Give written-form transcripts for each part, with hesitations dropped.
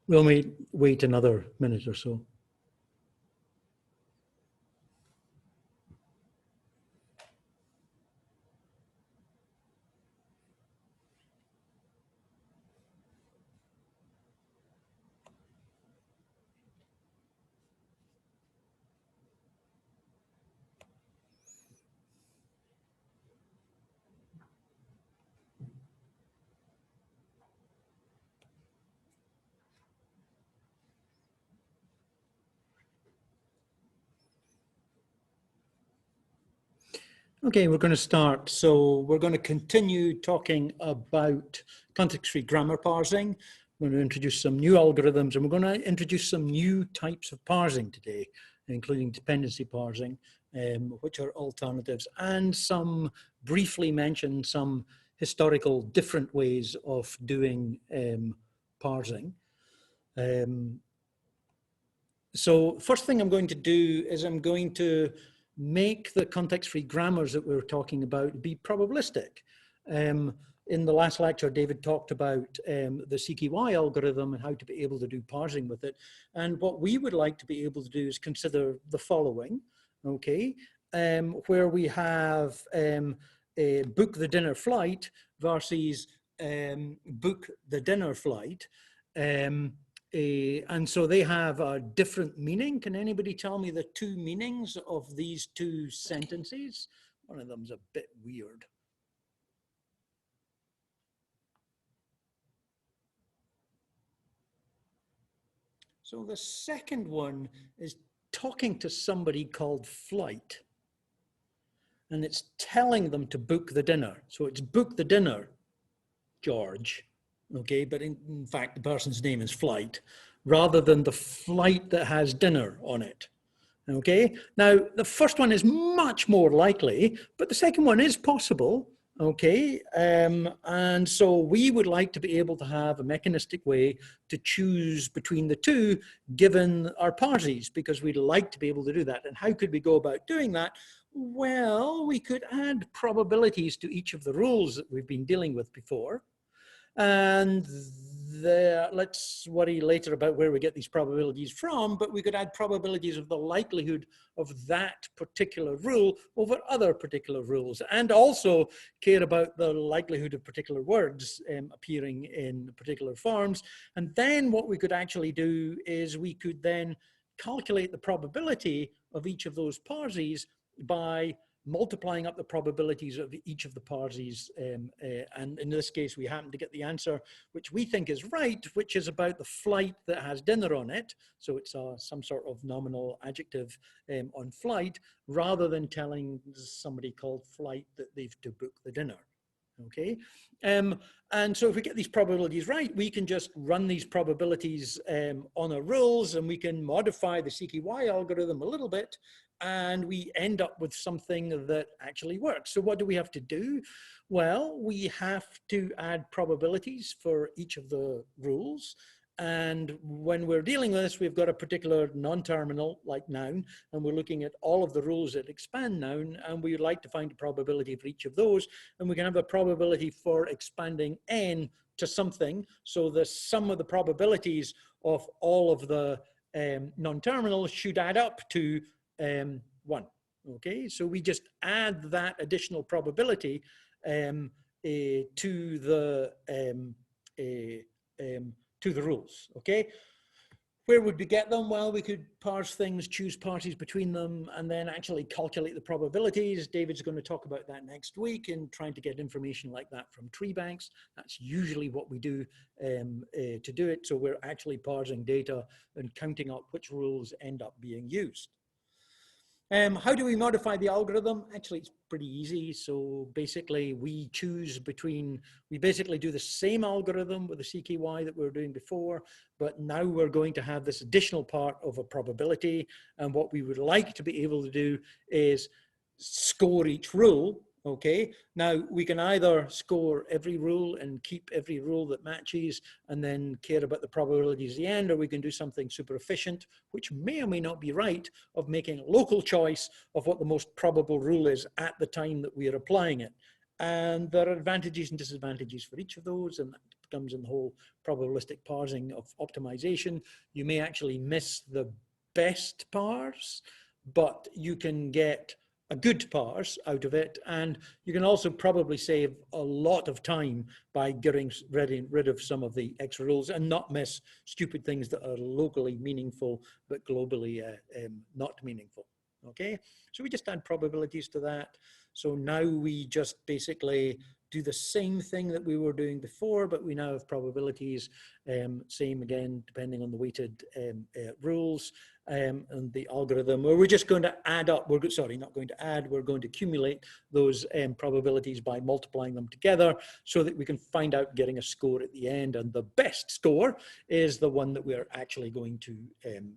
We'll wait another minute or so. Okay, we're going to start. So we're going to continue talking about context-free grammar parsing. We're going to introduce some new algorithms, and we're going to introduce some new types of parsing today, including dependency parsing, which are alternatives, and briefly mention some historical different ways of doing parsing. So first thing I'm going to do is I'm going to make the context-free grammars that we were talking about be probabilistic. In the last lecture, David talked about the CKY algorithm and how to be able to do parsing with it. And what we would like to be able to do is consider the following, okay, where we have book the dinner flight versus book the dinner flight. And so they have a different meaning. Can anybody tell me the two meanings of these two sentences? One of them's a bit weird. So the second one is talking to somebody called Flight. And it's telling them to book the dinner. So it's book the dinner, George. Okay, but in fact, the person's name is Flight, rather than the flight that has dinner on it. Okay, now the first one is much more likely, but the second one is possible. Okay, and so we would like to be able to have a mechanistic way to choose between the two, given our parses, because we'd like to be able to do that. And how could we go about doing that? Well, we could add probabilities to each of the rules that we've been dealing with before. And let's worry later about where we get these probabilities from, but we could add probabilities of the likelihood of that particular rule over other particular rules, and also care about the likelihood of particular words appearing in particular forms. And then what we could actually do is we could then calculate the probability of each of those parses by multiplying up the probabilities of each of the parses, and in this case we happen to get the answer which we think is right, which is about the flight that has dinner on it. So it's some sort of nominal adjective on flight, rather than telling somebody called Flight that they've to book the dinner. Okay, and so if we get these probabilities right, we can just run these probabilities on our rules, and we can modify the CKY algorithm a little bit, and we end up with something that actually works. So what do we have to do? Well, we have to add probabilities for each of the rules. And when we're dealing with this, we've got a particular non-terminal like noun, and we're looking at all of the rules that expand noun, and we would like to find a probability for each of those. And we can have a probability for expanding n to something. So the sum of the probabilities of all of the non-terminals should add up to 1. Okay, so we just add that additional probability to the rules. Okay, where would we get them? Well, we could parse things, choose parses between them, and then actually calculate the probabilities. David's going to talk about that next week in trying to get information like that from tree banks. That's usually what we do to do it. So we're actually parsing data and counting up which rules end up being used. How do we modify the algorithm? Actually, it's pretty easy. So basically we basically do the same algorithm with the CKY that we were doing before, but now we're going to have this additional part of a probability. And what we would like to be able to do is score each rule. Okay, now we can either score every rule and keep every rule that matches and then care about the probabilities at the end, or we can do something super efficient, which may or may not be right, of making a local choice of what the most probable rule is at the time that we are applying it. And there are advantages and disadvantages for each of those, and that comes in the whole probabilistic parsing of optimization. You may actually miss the best parse, but you can get a good parse out of it, and you can also probably save a lot of time by getting rid of some of the extra rules and not miss stupid things that are locally meaningful but globally not meaningful. Okay, so we just add probabilities to that. So now we just basically do the same thing that we were doing before, but we now have probabilities, same again, depending on the weighted rules and the algorithm, where we're just going to add up, sorry, not going to add, we're going to accumulate those probabilities by multiplying them together so that we can find out getting a score at the end. And the best score is the one that we're actually going to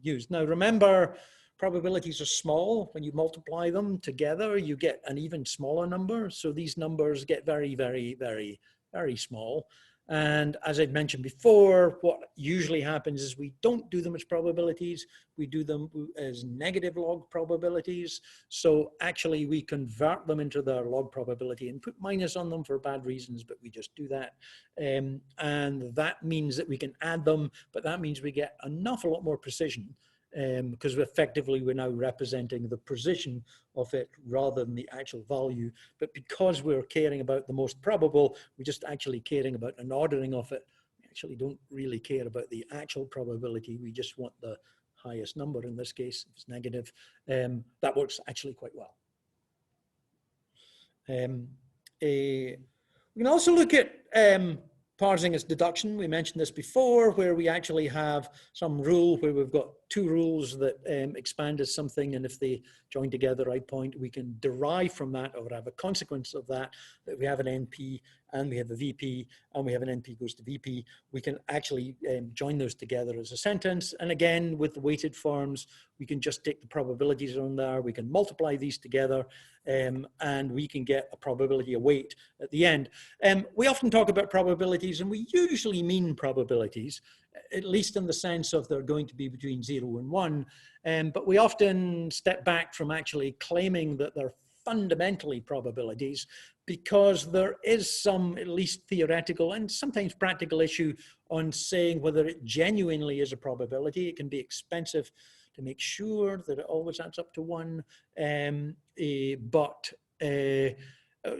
use. Now, remember, probabilities are small. When you multiply them together, you get an even smaller number. So these numbers get very, very, very, very small. And as I'd mentioned before, what usually happens is we don't do them as probabilities. We do them as negative log probabilities. So actually we convert them into their log probability and put minus on them for bad reasons, but we just do that. And that means that we can add them, but that means we get an awful lot more precision, because effectively we're now representing the precision of it rather than the actual value. But because we're caring about the most probable, we're just actually caring about an ordering of it. We actually don't really care about the actual probability. We just want the highest number. In this case, if it's negative, that works actually quite well. We can also look at parsing as deduction. We mentioned this before, where we actually have some rule where we've got two rules that expand as something, and if they join together right point, we can derive from that, or have a consequence of that, that we have an NP and we have a VP and we have an NP goes to VP. We can actually join those together as a sentence. And again, with the weighted forms, we can just take the probabilities on there. We can multiply these together and we can get a probability, a weight at the end. We often talk about probabilities, and we usually mean probabilities, at least in the sense of they're going to be between 0 and 1. But we often step back from actually claiming that they're fundamentally probabilities, because there is some, at least theoretical and sometimes practical, issue on saying whether it genuinely is a probability. It can be expensive to make sure that it always adds up to 1.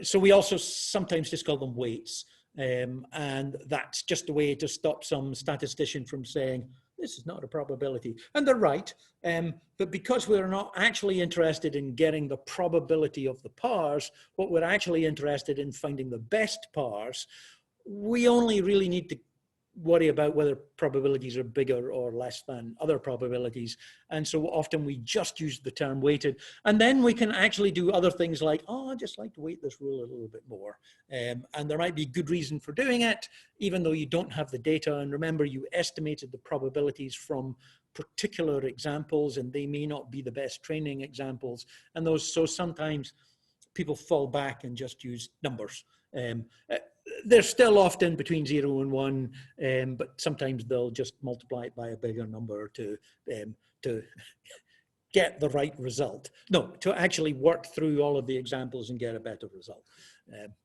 So we also sometimes just call them weights. And that's just a way to stop some statistician from saying, this is not a probability. And they're right. But because we're not actually interested in getting the probability of the parse, what we're actually interested in finding the best parse, we only really need to worry about whether probabilities are bigger or less than other probabilities. And so often we just use the term weighted. And then we can actually do other things like, oh, I'd just like to weight this rule a little bit more. And there might be good reason for doing it, even though you don't have the data. And remember, you estimated the probabilities from particular examples, and they may not be the best training examples. And those, so sometimes people fall back and just use numbers. They're still often between 0 and 1, but sometimes they'll just multiply it by a bigger number to get the right result. No, to actually work through all of the examples and get a better result.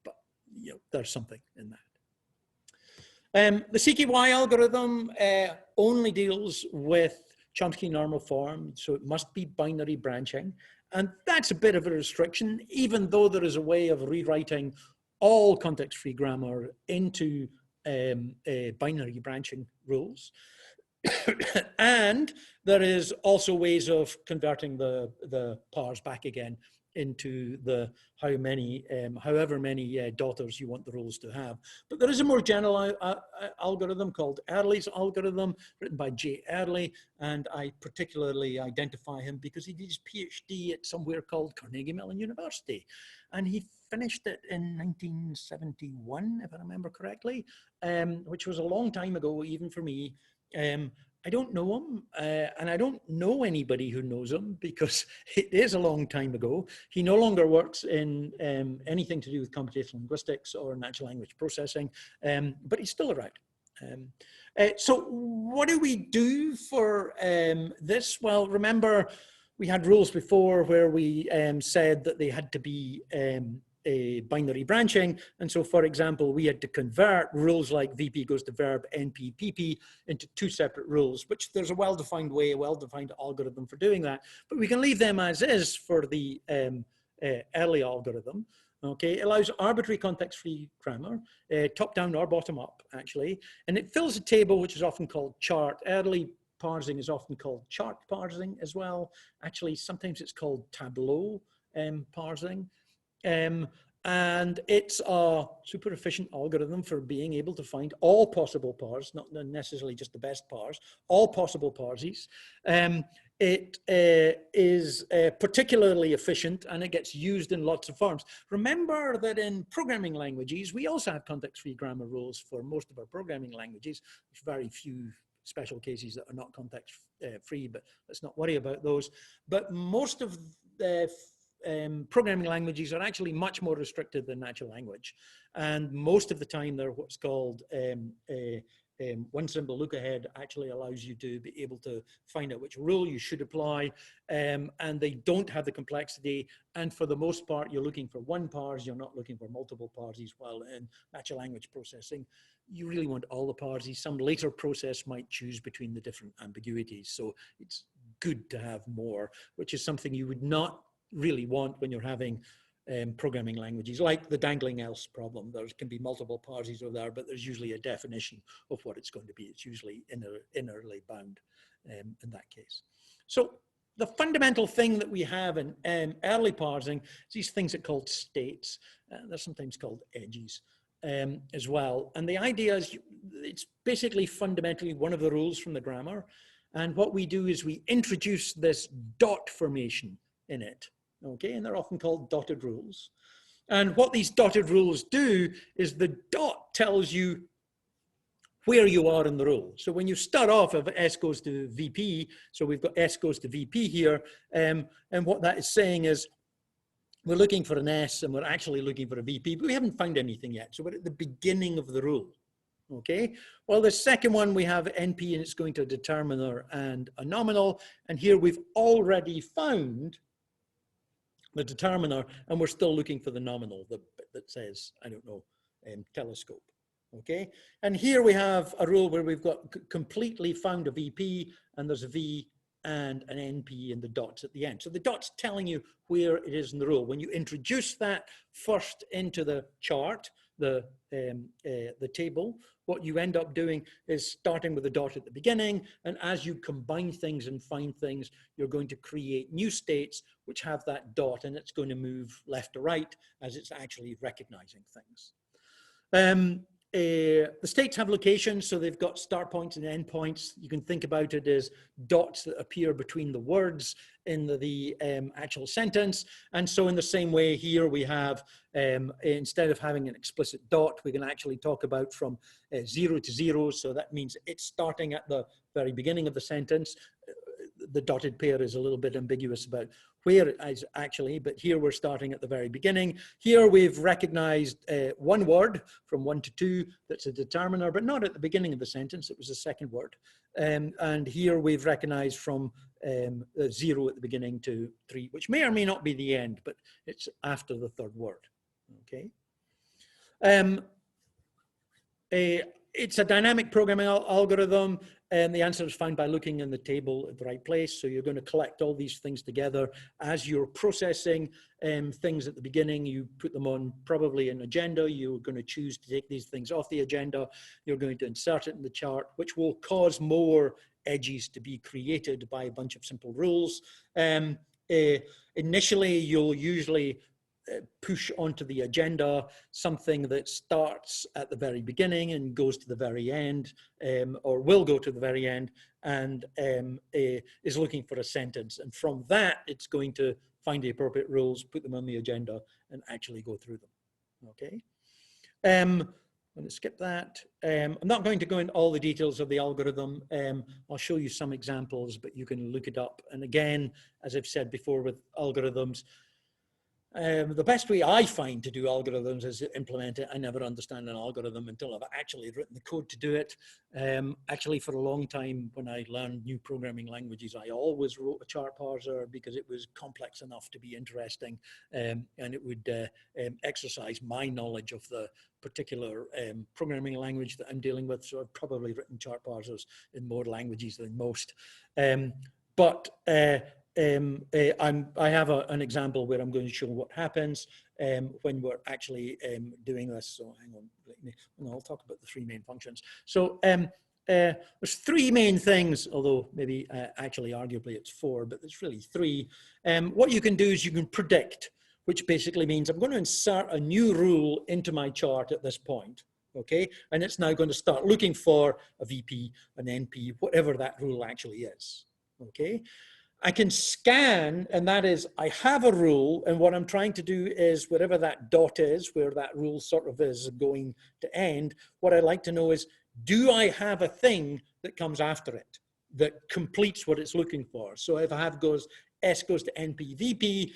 But you know, there's something in that. The CKY algorithm only deals with Chomsky normal form, so it must be binary branching. And that's a bit of a restriction, even though there is a way of rewriting all context-free grammar into binary branching rules. And there is also ways of converting the parse back again into the however many daughters you want the rules to have. But there is a more general algorithm called Earley's algorithm, written by J. Earley, and I particularly identify him because he did his PhD at somewhere called Carnegie Mellon University, and he finished it in 1971, if I remember correctly, which was a long time ago, even for me. I don't know him, and I don't know anybody who knows him because it is a long time ago. He no longer works in anything to do with computational linguistics or natural language processing, but he's still around. So what do we do for this? Well, remember, we had rules before where we said that they had to be binary branching. And so, for example, we had to convert rules like VP goes to verb, NP, PP into two separate rules, which there's a well-defined way, a well-defined algorithm for doing that. But we can leave them as is for the Earley algorithm. Okay, it allows arbitrary context-free grammar, top-down or bottom-up, actually. And it fills a table, which is often called chart. Earley parsing is often called chart parsing as well. Actually, sometimes it's called tableau parsing. And it's a super efficient algorithm for being able to find all possible pars, not necessarily just the best pars, all possible parses. It is particularly efficient, and it gets used in lots of forms. Remember that in programming languages, we also have context-free grammar rules for most of our programming languages. There's very few special cases that are not context-free, but let's not worry about those. But most of the programming languages are actually much more restricted than natural language. And most of the time they're what's called one symbol look ahead actually allows you to be able to find out which rule you should apply. And they don't have the complexity. And for the most part, you're looking for one parse, you're not looking for multiple parses, while in natural language processing, you really want all the parses. Some later process might choose between the different ambiguities. So it's good to have more, which is something you would not really want when you're having programming languages, like the dangling else problem. There can be multiple parses over there, but there's usually a definition of what it's going to be. It's usually innerly bound in that case. So the fundamental thing that we have in Earley parsing is these things that are called states. They're sometimes called edges as well. And the idea is it's basically fundamentally one of the rules from the grammar. And what we do is we introduce this dot formation in it. Okay, and they're often called dotted rules. And what these dotted rules do is the dot tells you where you are in the rule. So when you start off, if S goes to VP, so we've got S goes to VP here, and what that is saying is we're looking for an S and we're actually looking for a VP, but we haven't found anything yet. So we're at the beginning of the rule. Okay, well, the second one we have NP and it's going to a determiner and a nominal. And here we've already found the determiner, and we're still looking for the nominal, the bit that says, I don't know, telescope. Okay, and here we have a rule where we've got completely found a VP, and there's a V and an NP and the dots at the end. So the dot's telling you where it is in the rule. When you introduce that first into the chart, the table, what you end up doing is starting with a dot at the beginning, and as you combine things and find things, you're going to create new states which have that dot, and it's going to move left to right as it's actually recognizing things. The states have locations, so they've got start points and end points. You can think about it as dots that appear between the words in the actual sentence. And so in the same way here we have, instead of having an explicit dot, we can actually talk about from 0 to 0. So that means it's starting at the very beginning of the sentence. The dotted pair is a little bit ambiguous about where it is actually, but here we're starting at the very beginning. Here we've recognized one word from 1 to 2 that's a determiner, but not at the beginning of the sentence, it was the second word. And here we've recognized from 0 at the beginning to 3, which may or may not be the end, but it's after the third word, okay? It's a dynamic programming algorithm, and the answer is found by looking in the table at the right place. So you're going to collect all these things together as you're processing things at the beginning. You put them on probably an agenda. You're going to choose to take these things off the agenda. You're going to insert it in the chart, which will cause more edges to be created by a bunch of simple rules. Initially, you'll usually push onto the agenda something that starts at the very beginning and goes to the very end, or will go to the very end, and is looking for a sentence. And from that, it's going to find the appropriate rules, put them on the agenda, and actually go through them. Okay. I'm going to skip that. I'm not going to go into all the details of the algorithm. I'll show you some examples, but you can look it up. And again, as I've said before with algorithms, The best way I find to do algorithms is to implement it. I never understand an algorithm until I've actually written the code to do it. Actually, for a long time, when I learned new programming languages, I always wrote a chart parser because it was complex enough to be interesting, and it would exercise my knowledge of the particular programming language that I'm dealing with. So I've probably written chart parsers in more languages than most. I have an example where I'm going to show what happens when we're actually doing this. So hang on, I'll talk about the three main functions. So there's three main things, although maybe actually arguably it's four, but there's really three. What you can do is you can predict, which basically means I'm going to insert a new rule into my chart at this point. Okay, and it's now going to start looking for a VP, an NP, whatever that rule actually is. Okay. I can scan, and that is, I have a rule, and what I'm trying to do is wherever that dot is, where that rule sort of is going to end, what I like to know is, do I have a thing that comes after it that completes what it's looking for? So if I have S goes to NP VP,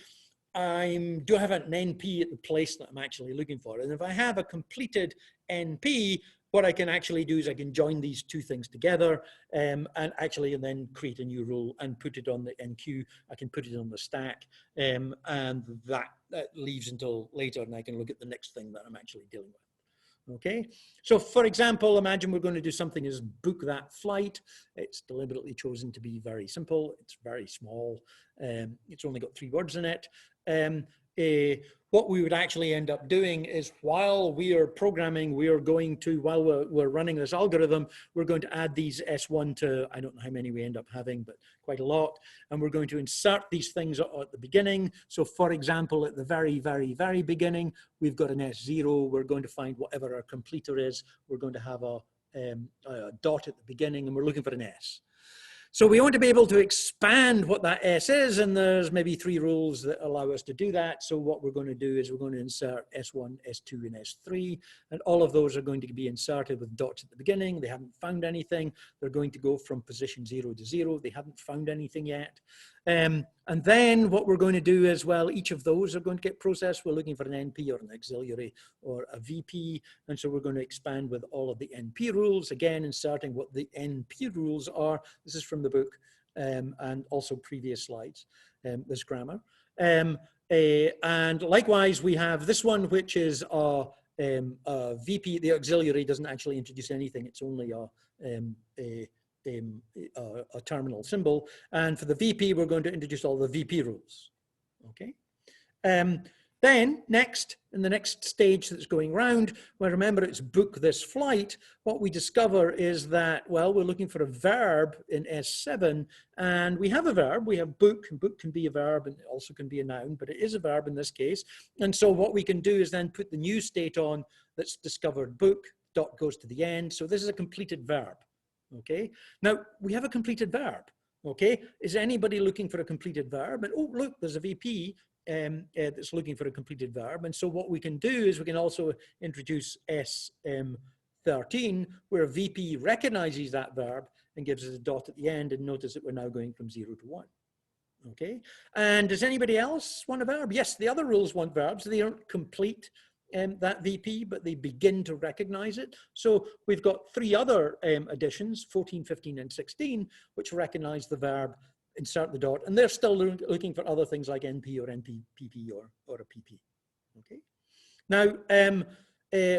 do I have an NP at the place that I'm actually looking for? And if I have a completed NP, what I can actually do is I can join these two things together and then create a new rule and put it on the NQ. I can put it on the stack, and that leaves until later, and I can look at the next thing that I'm actually dealing with. Okay, so for example, imagine we're going to do something as book that flight. It's deliberately chosen to be very simple. It's very small. It's only got 3 words in it. What we would actually end up doing is while we are programming, while we're running this algorithm, we're going to add these S1 to, I don't know how many we end up having, but quite a lot. And we're going to insert these things at the beginning. So for example, at the very, very, very beginning, we've got an S0. We're going to find whatever our completer is. We're going to have a dot at the beginning, and we're looking for an S. So we want to be able to expand what that S is, and there's maybe 3 rules that allow us to do that. So what we're going to do is we're going to insert S1, S2, and S3, and all of those are going to be inserted with dots at the beginning. They haven't found anything. They're going to go from position 0 to 0. They haven't found anything yet. And then what we're going to do is, well, each of those are going to get processed. We're looking for an NP or an auxiliary or a VP. And so we're going to expand with all of the NP rules, again, inserting what the NP rules are. This is from the book and also previous slides, this grammar. And likewise, we have this one, which is a VP. The auxiliary doesn't actually introduce anything. It's only a terminal symbol. And for the VP, we're going to introduce all the VP rules. Okay. Then next, in the next stage that's going round, well, remember it's book this flight. What we discover is that, well, we're looking for a verb in S7, and we have a verb. We have book, and book can be a verb and it also can be a noun, but it is a verb in this case. And so what we can do is then put the new state on that's discovered book, dot goes to the end. So this is a completed verb. Okay. Now we have a completed verb. Okay. Is anybody looking for a completed verb? And oh, look, there's a VP that's looking for a completed verb. And so what we can do is we can also introduce S13, where a VP recognizes that verb and gives us a dot at the end. And notice that we're now going from 0 to 1. Okay. And does anybody else want a verb? Yes, the other rules want verbs. They aren't complete that VP, but they begin to recognize it. So we've got 3 other additions, 14, 15, and 16, which recognize the verb, insert the dot, and they're still looking for other things like NP or NP, PP or a PP. Okay. Now,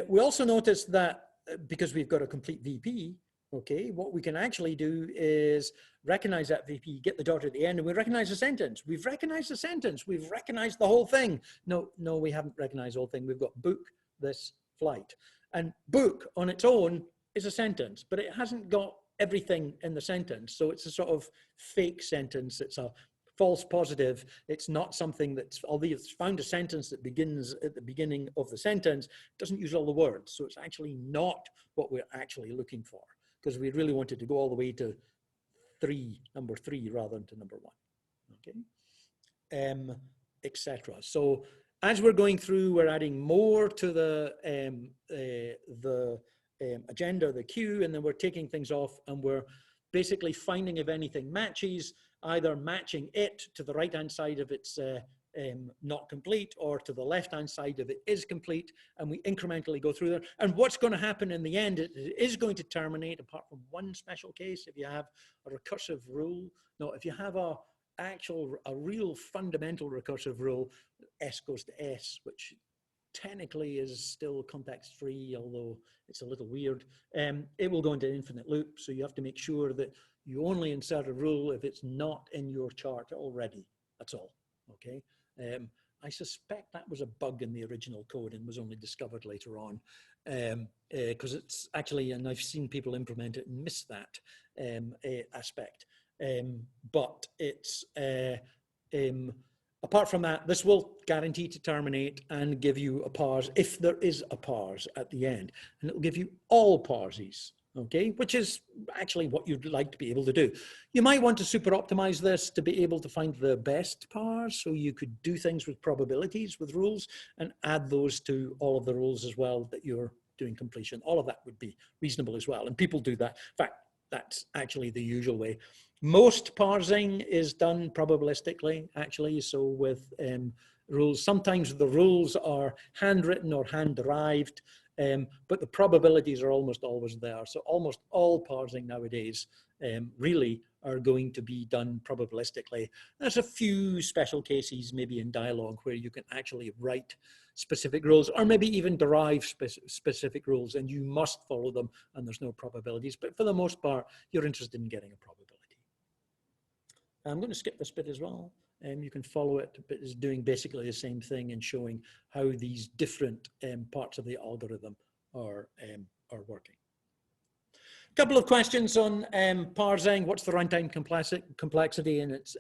we also notice that because we've got a complete VP, okay, what we can actually do is recognize that VP, get the dot at the end, and we recognize the sentence. We've recognized the sentence. We've recognized the whole thing. No, we haven't recognized the whole thing. We've got book this flight. And book on its own is a sentence, but it hasn't got everything in the sentence. So it's a sort of fake sentence. It's a false positive. It's not something that's, although it's found a sentence that begins at the beginning of the sentence, it doesn't use all the words. So it's actually not what we're actually looking for, because we really wanted to go all the way to number 3 rather than to number 1. Okay, etc. So as we're going through, we're adding more to the agenda, the queue, and then we're taking things off, and we're basically finding if anything matches, either matching it to the right-hand side of its not complete, or to the left-hand side if it is complete, and we incrementally go through there. And what's going to happen in the end, it is going to terminate, apart from one special case, if you have a recursive rule. No, if you have a real fundamental recursive rule, S goes to S, which technically is still context-free, although it's a little weird. It will go into infinite loop, so you have to make sure that you only insert a rule if it's not in your chart already. That's all, okay? I suspect that was a bug in the original code and was only discovered later on, because it's actually, and I've seen people implement it and miss that aspect. But it's, apart from that, this will guarantee to terminate and give you a parse if there is a parse at the end, and it will give you all parses, okay, which is actually what you'd like to be able to do. You might want to super optimize this to be able to find the best parse, so you could do things with probabilities with rules and add those to all of the rules as well that you're doing completion. All of that would be reasonable as well, and people do that. In fact, that's actually the usual way. Most parsing is done probabilistically, actually, so with rules. Sometimes the rules are handwritten or hand-derived, but the probabilities are almost always there. So almost all parsing nowadays really are going to be done probabilistically. There's a few special cases, maybe in dialogue, where you can actually write specific rules, or maybe even derive specific rules, and you must follow them, and there's no probabilities. But for the most part, you're interested in getting a probability. I'm going to skip this bit as well. You can follow it, but it's doing basically the same thing and showing how these different parts of the algorithm are working. A couple of questions on parsing. What's the runtime complexity? And it's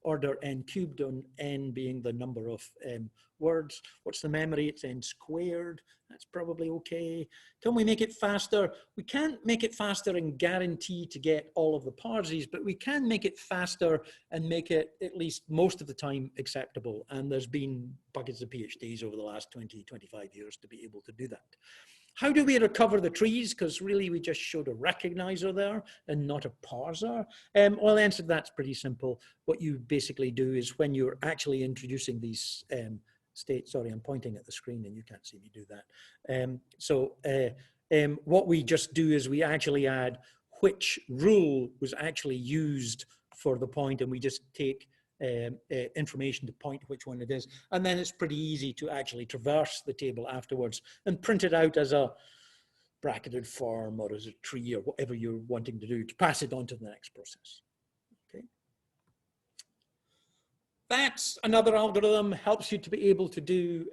order n cubed, on n being the number of words. What's the memory? It's n squared. That's probably okay. Can we make it faster? We can't make it faster and guarantee to get all of the parses, but we can make it faster and make it, at least most of the time, acceptable. And there's been buckets of PhDs over the last 20, 25 years to be able to do that. How do we recover the trees? Because really we just showed a recognizer there and not a parser. Well, the answer to that's pretty simple. What you basically do is when you're actually introducing these states, sorry, I'm pointing at the screen and you can't see me do that. What we just do is we actually add which rule was actually used for the point, and we just take information to point which one it is, and then it's pretty easy to actually traverse the table afterwards and print it out as a bracketed form or as a tree or whatever you're wanting to do to pass it on to the next process. Okay, that's another algorithm, helps you to be able to do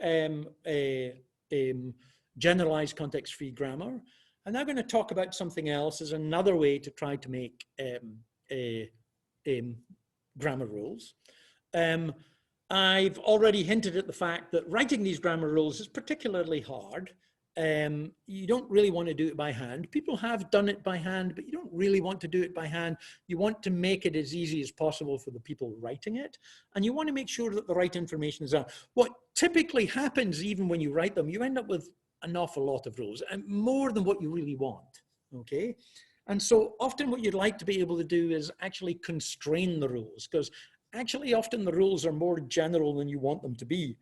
generalized context-free grammar. I'm now going to talk about something else as another way to try to make grammar rules. I've already hinted at the fact that writing these grammar rules is particularly hard. You don't really want to do it by hand. People have done it by hand, but you don't really want to do it by hand. You want to make it as easy as possible for the people writing it, and you want to make sure that the right information is there. What typically happens, even when you write them, you end up with an awful lot of rules, and more than what you really want, okay? And so often what you'd like to be able to do is actually constrain the rules, because actually often the rules are more general than you want them to be,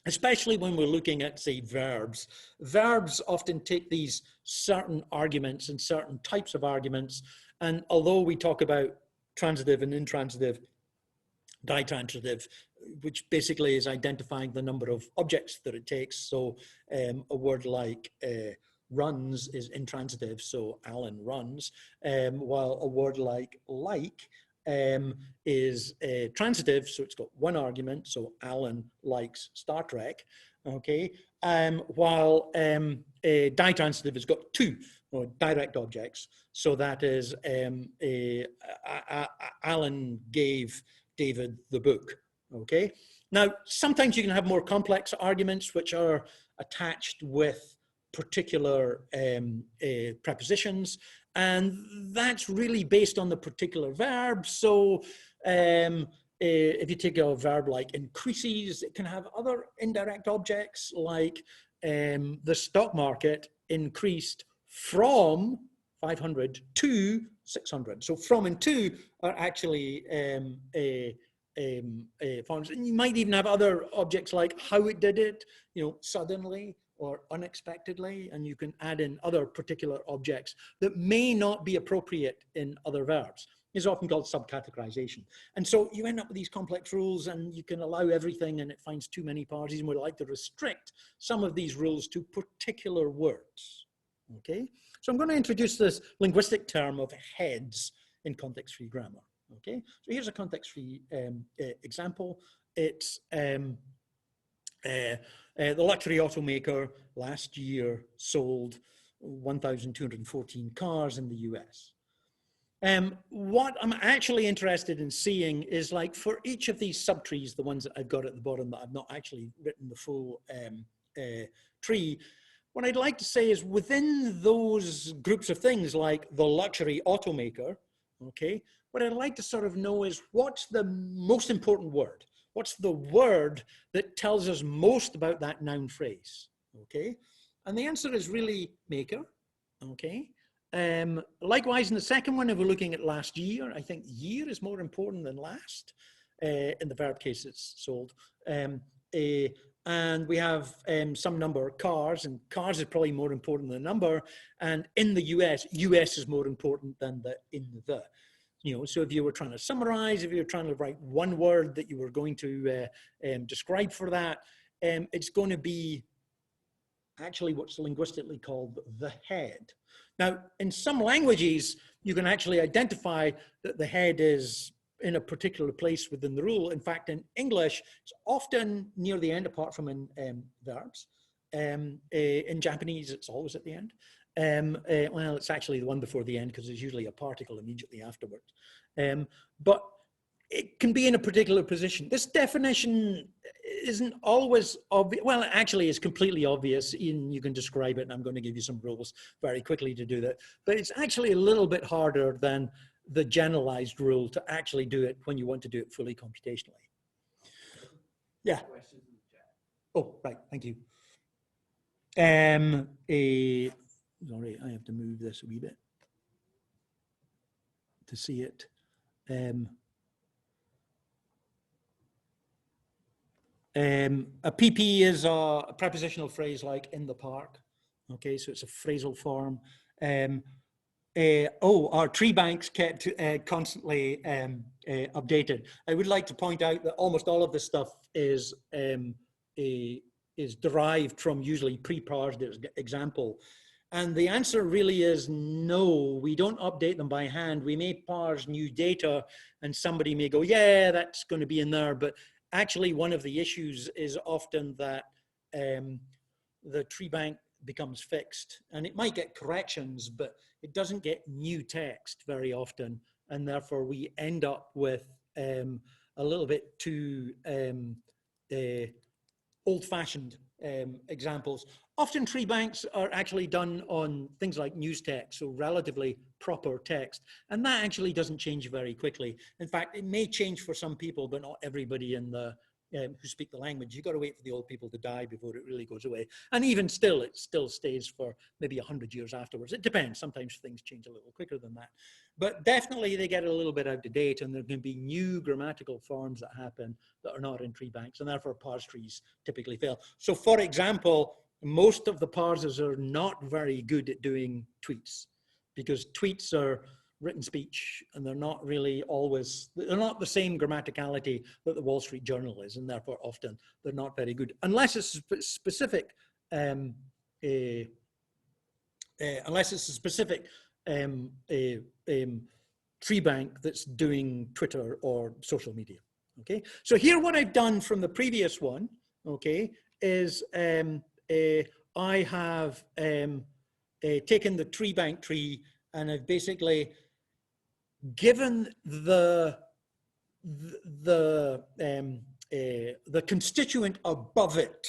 especially when we're looking at, say, verbs. Verbs often take these certain arguments and certain types of arguments, and although we talk about transitive and intransitive, ditransitive, which basically is identifying the number of objects that it takes, so a word like runs is intransitive, so Alan runs, while a word like is transitive, so it's got one argument, so Alan likes Star Trek, okay, while ditransitive has got two direct objects, so that is Alan gave David the book, okay. Now, sometimes you can have more complex arguments which are attached with particular prepositions, and that's really based on the particular verb. So if you take a verb like increases, it can have other indirect objects like the stock market increased from 500 to 600. So from and to are actually forms. And you might even have other objects like how it did it, suddenly or unexpectedly, and you can add in other particular objects that may not be appropriate in other verbs. It's often called subcategorization. And so you end up with these complex rules, and you can allow everything, and it finds too many parties, and we'd like to restrict some of these rules to particular words. Okay, so I'm going to introduce this linguistic term of heads in context-free grammar. Okay, so here's a context-free example. It's the luxury automaker last year sold 1,214 cars in the US. What I'm actually interested in seeing is, like, for each of these subtrees, the ones that I've got at the bottom that I've not actually written the full tree, what I'd like to say is within those groups of things like the luxury automaker, okay, what I'd like to sort of know is what's the most important word? What's the word that tells us most about that noun phrase, okay? And the answer is really maker, okay? Likewise, in the second one, if we're looking at last year, I think year is more important than last. In the verb case, it's sold. And we have some number of cars, and cars is probably more important than number. And in the US, US is more important than the in the. So if you were trying to summarize, if you were trying to write one word that you were going to describe for that, it's going to be actually what's linguistically called the head. Now, in some languages, you can actually identify that the head is in a particular place within the rule. In fact, in English, it's often near the end, apart from in verbs. In Japanese, it's always at the end. Well, it's actually the one before the end because there's usually a particle immediately afterwards. But it can be in a particular position. This definition isn't always obvious. Well, it actually is completely obvious. You can describe it, and I'm going to give you some rules very quickly to do that. But it's actually a little bit harder than the generalized rule to actually do it when you want to do it fully computationally. Yeah. Oh, right. Thank you. Sorry, I have to move this a wee bit to see it. A PP is a prepositional phrase like in the park. Okay, so it's a phrasal form. Our tree banks kept constantly updated. I would like to point out that almost all of this stuff is derived from usually pre-parsed example. And the answer really is no, we don't update them by hand. We may parse new data and somebody may go, yeah, that's going to be in there. But actually, one of the issues is often that the tree bank becomes fixed, and it might get corrections, but it doesn't get new text very often. And therefore, we end up with a little bit too old-fashioned examples. Often tree banks are actually done on things like news text, so relatively proper text, and that actually doesn't change very quickly. In fact, it may change for some people, but not everybody in the who speak the language. You've got to wait for the old people to die before it really goes away. And even still, it still stays for maybe 100 years afterwards. It depends. Sometimes things change a little quicker than that. But definitely they get a little bit out of date, and there can be new grammatical forms that happen that are not in tree banks, and therefore parse trees typically fail. So for example, most of the parsers are not very good at doing tweets, because tweets are written speech, and they're not really always, they're not the same grammaticality that the Wall Street Journal is, and therefore often they're not very good, unless it's a specific, tree bank that's doing Twitter or social media. Okay, so here what I've done from the previous one, okay, is I have taken the tree bank tree, and I've basically given the constituent above it,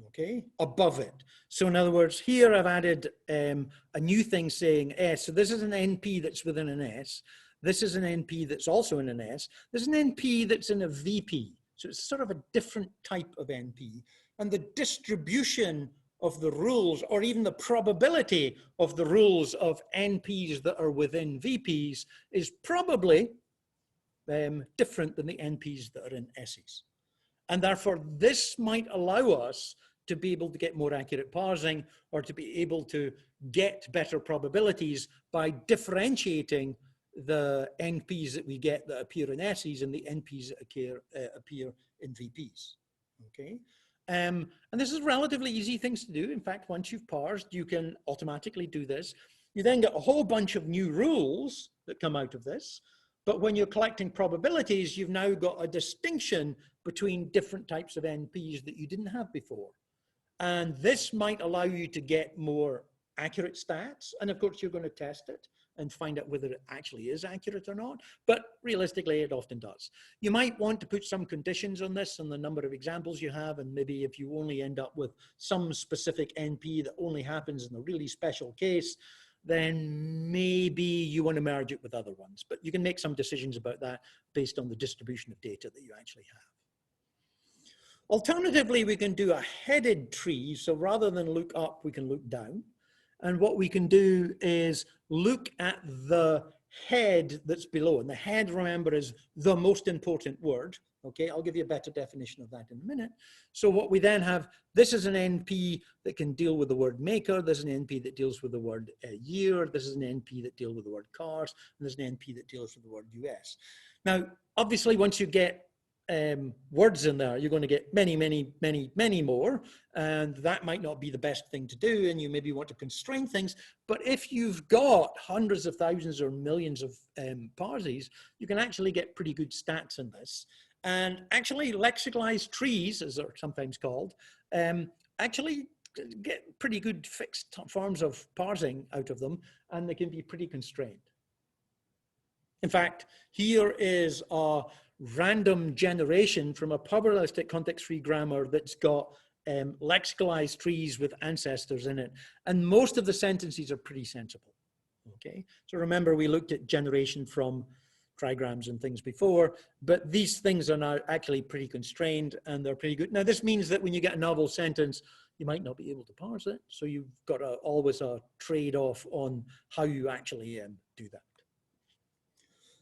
okay, above it. So in other words, here I've added a new thing saying S. So this is an NP that's within an S. This is an NP that's also in an S. There's an NP that's in a VP. So it's sort of a different type of NP. And the distribution of the rules, or even the probability of the rules of NPs that are within VPs, is probably different than the NPs that are in S's. And therefore, this might allow us to be able to get more accurate parsing, or to be able to get better probabilities by differentiating the NPs that we get that appear in S's and the NPs that appear in VPs. Okay. And this is relatively easy things to do. In fact, once you've parsed, you can automatically do this. You then get a whole bunch of new rules that come out of this. But when you're collecting probabilities, you've now got a distinction between different types of NPs that you didn't have before. And this might allow you to get more accurate stats. And of course, you're going to test it and find out whether it actually is accurate or not. But realistically, it often does. You might want to put some conditions on this and the number of examples you have. And maybe if you only end up with some specific NP that only happens in a really special case, then maybe you want to merge it with other ones. But you can make some decisions about that based on the distribution of data that you actually have. Alternatively, we can do a headed tree. So rather than look up, we can look down. And what we can do is look at the head that's below. And the head, remember, is the most important word. Okay, I'll give you a better definition of that in a minute. So what we then have, this is an NP that can deal with the word maker. There's an NP that deals with the word year. This is an NP that deals with the word cars. And there's an NP that deals with the word US. Now, obviously, once you get words in there, you're going to get many more, and that might not be the best thing to do, and you maybe want to constrain things. But if you've got hundreds of thousands or millions of parses, you can actually get pretty good stats in this. And actually, lexicalized trees, as they're sometimes called, actually get pretty good fixed forms of parsing out of them, and they can be pretty constrained. In fact, here is a random generation from a probabilistic context-free grammar that's got lexicalized trees with ancestors in it. And most of the sentences are pretty sensible. Okay, so remember we looked at generation from trigrams and things before, but these things are now actually pretty constrained and they're pretty good. Now this means that when you get a novel sentence, you might not be able to parse it. So you've got always a trade-off on how you actually do that.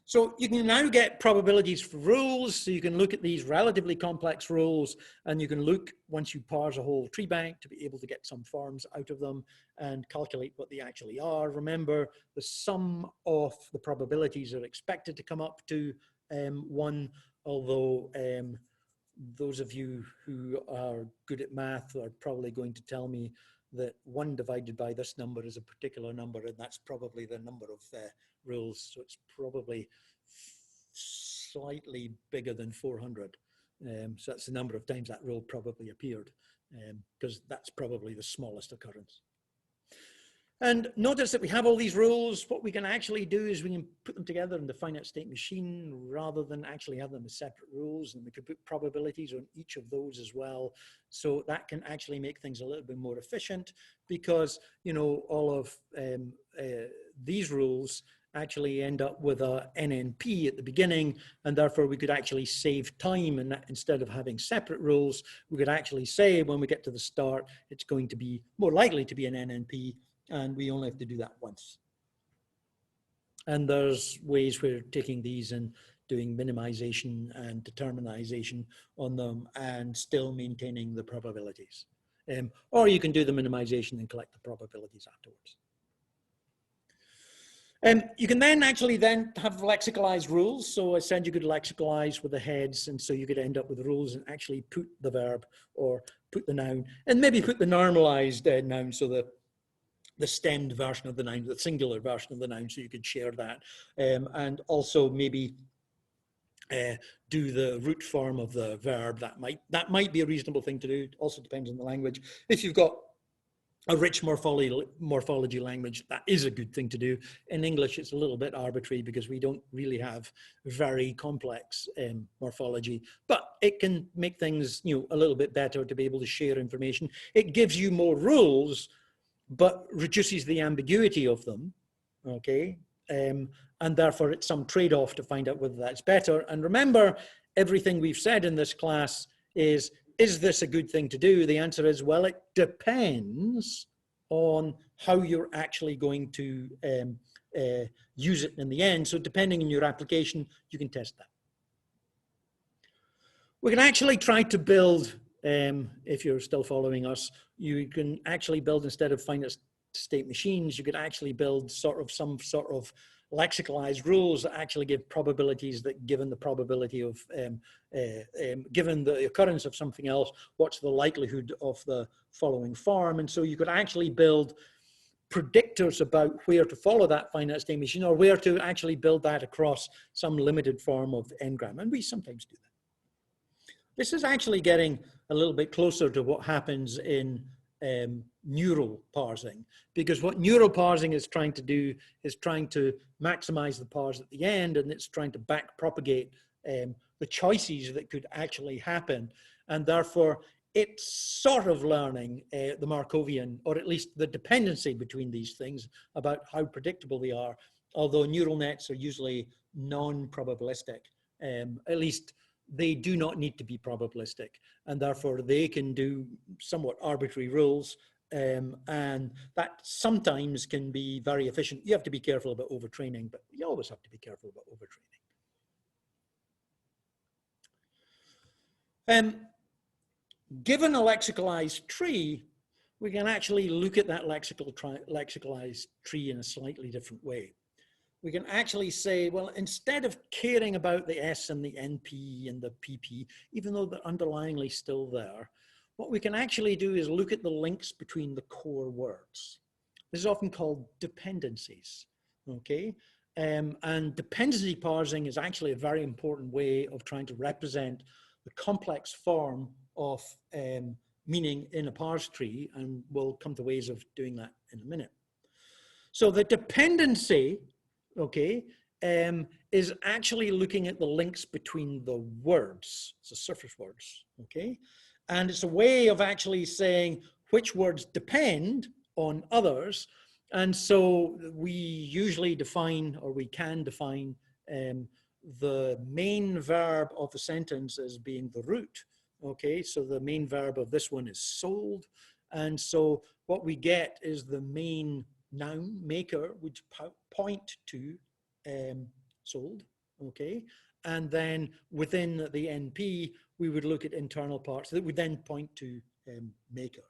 So you can now get probabilities for rules. So you can look at these relatively complex rules, and you can look, once you parse a whole tree bank, to be able to get some forms out of them and calculate what they actually are. Remember, the sum of the probabilities are expected to come up to 1, although those of you who are good at math are probably going to tell me that 1 divided by this number is a particular number, and that's probably the number of rules. So it's probably slightly bigger than 400. So that's the number of times that rule probably appeared, because that's probably the smallest occurrence. And notice that we have all these rules. What we can actually do is we can put them together in the finite state machine rather than actually have them as separate rules. And we could put probabilities on each of those as well. So that can actually make things a little bit more efficient, because, you know, all of these rules actually end up with a NNP at the beginning, and therefore we could actually save time, and instead of having separate rules, we could actually say when we get to the start, it's going to be more likely to be an NNP, and we only have to do that once. And there's ways we're taking these and doing minimization and determinization on them and still maintaining the probabilities. Or you can do the minimization and collect the probabilities afterwards. You can then actually have lexicalized rules. So I said you could lexicalize with the heads, and so you could end up with rules and actually put the verb or put the noun, and maybe put the normalized noun, so the stemmed version of the noun, the singular version of the noun, so you could share that, and also maybe do the root form of the verb. That might be a reasonable thing to do. It also depends on the language. If you've got a rich morphology language, that is a good thing to do. In English, it's a little bit arbitrary because we don't really have very complex morphology, but it can make things, you know, a little bit better to be able to share information. It gives you more rules, but reduces the ambiguity of them, okay? And therefore it's some trade-off to find out whether that's better. And remember, everything we've said in this class is this a good thing to do? The answer is, well, it depends on how you're actually going to use it in the end. So depending on your application, you can test that. We can actually try to build, if you're still following us, you can actually build, instead of finite state machines, you could actually build some sort of lexicalized rules that actually give probabilities that, given the probability of, given the occurrence of something else, what's the likelihood of the following form. And so you could actually build predictors about where to follow that finite state machine, or where to actually build that across some limited form of n-gram. And we sometimes do that. This is actually getting a little bit closer to what happens in neural parsing, because what neural parsing is trying to do is trying to maximize the parse at the end, and it's trying to back propagate the choices that could actually happen. And therefore, it's sort of learning the Markovian, or at least the dependency between these things, about how predictable they are, although neural nets are usually non-probabilistic, at least they do not need to be probabilistic, and therefore they can do somewhat arbitrary rules, and that sometimes can be very efficient. You have to be careful about overtraining, but you always have to be careful about overtraining. Given a lexicalized tree, we can actually look at that lexicalized tree in a slightly different way. We can actually say, well, instead of caring about the S and the NP and the PP, even though they're underlyingly still there, what we can actually do is look at the links between the core words. This is often called dependencies, okay? And dependency parsing is actually a very important way of trying to represent the complex form of meaning in a parse tree, and we'll come to ways of doing that in a minute. So the dependency, okay, is actually looking at the links between the words, so surface words, okay? And it's a way of actually saying which words depend on others. And so we usually define, or we can define, the main verb of the sentence as being the root, okay? So the main verb of this one is sold. And so what we get is the main noun, maker, which point to sold, okay? And then within the NP, we would look at internal parts that would then point to maker.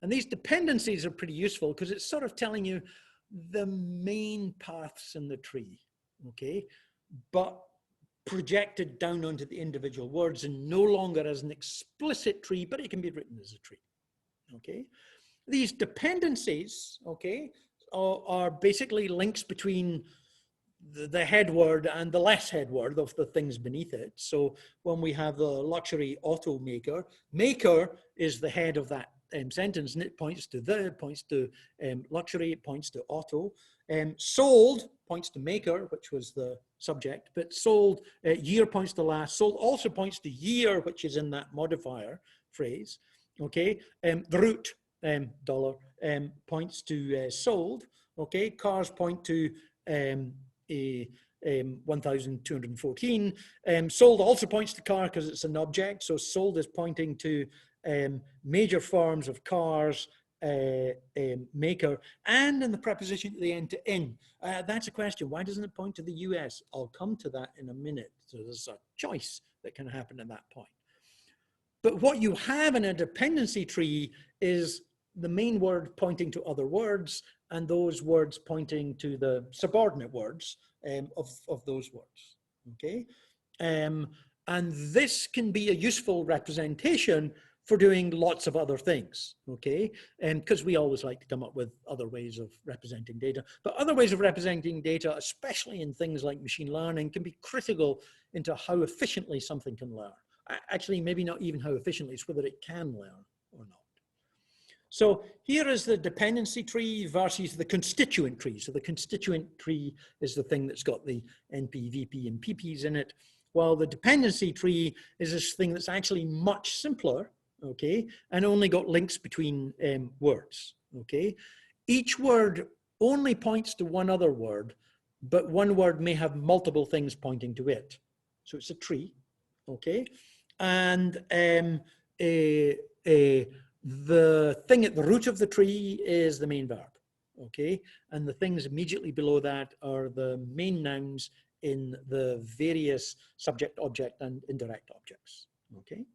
And these dependencies are pretty useful because it's sort of telling you the main paths in the tree, okay? But projected down onto the individual words, and no longer as an explicit tree, but it can be written as a tree, okay? These dependencies, okay, are basically links between the head word and the less head word of the things beneath it. So when we have the luxury auto maker, maker is the head of that sentence, and it points to luxury, it points to auto. Sold points to maker, which was the subject, but sold, year points to last. Sold also points to year, which is in that modifier phrase, okay? The root, dollar, points to sold, okay? Cars point to 1,214. Sold also points to car because it's an object, so sold is pointing to major forms of cars, maker, and in the preposition at the end to in. That's a question. Why doesn't it point to the US? I'll come to that in a minute. So there's a choice that can happen at that point. But what you have in a dependency tree is the main word pointing to other words, and those words pointing to the subordinate words of those words, okay? And this can be a useful representation for doing lots of other things, okay? Because we always like to come up with other ways of representing data. But other ways of representing data, especially in things like machine learning, can be critical into how efficiently something can learn. Actually, maybe not even how efficiently, it's whether it can learn or not. So here is the dependency tree versus the constituent tree. So the constituent tree is the thing that's got the NP, VP, and PPs in it, while the dependency tree is this thing that's actually much simpler, okay, and only got links between words, okay? Each word only points to one other word, but one word may have multiple things pointing to it. So it's a tree, okay? And the thing at the root of the tree is the main verb, okay? And the things immediately below that are the main nouns in the various subject, object, and indirect objects, Okay.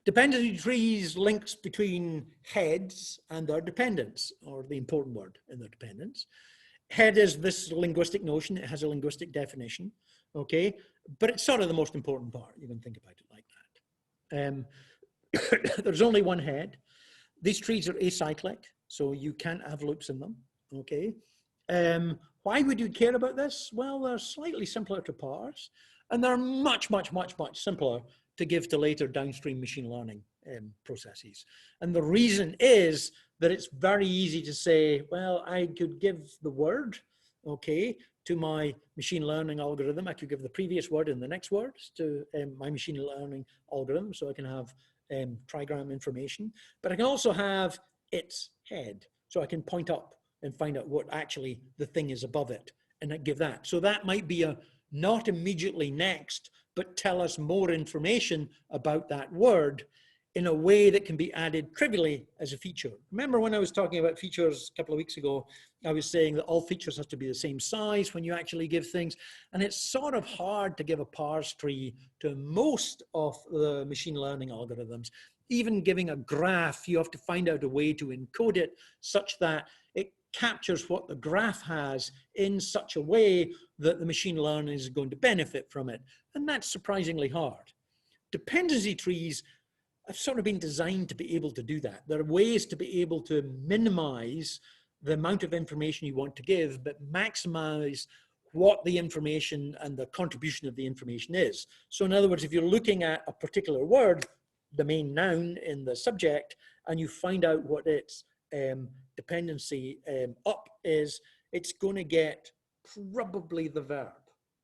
Dependency trees links between heads and their dependents, or the important word in their dependents. Head is this linguistic notion. It has a linguistic definition, okay? But it's sort of the most important part. You can think about it like that. There's only one head. These trees are acyclic, so you can't have loops in them, okay? Why would you care about this? Well, they're slightly simpler to parse, and they're much, much, much, much simpler to give to later downstream machine learning processes. And the reason is that it's very easy to say, well, I could give the word, okay, to my machine learning algorithm. I could give the previous word and the next words to my machine learning algorithm, so I can have trigram information. But I can also have its head, so I can point up and find out what actually the thing is above it, and I give that. So that might be a not immediately next, but tell us more information about that word in a way that can be added trivially as a feature. Remember when I was talking about features a couple of weeks ago, I was saying that all features have to be the same size when you actually give things. And it's sort of hard to give a parse tree to most of the machine learning algorithms. Even giving a graph, you have to find out a way to encode it such that it captures what the graph has in such a way that the machine learning is going to benefit from it. And that's surprisingly hard. Dependency trees have sort of been designed to be able to do that. There are ways to be able to minimize the amount of information you want to give, but maximize what the information and the contribution of the information is. So in other words, if you're looking at a particular word, the main noun in the subject, and you find out what its dependency up is, it's going to get probably the verb,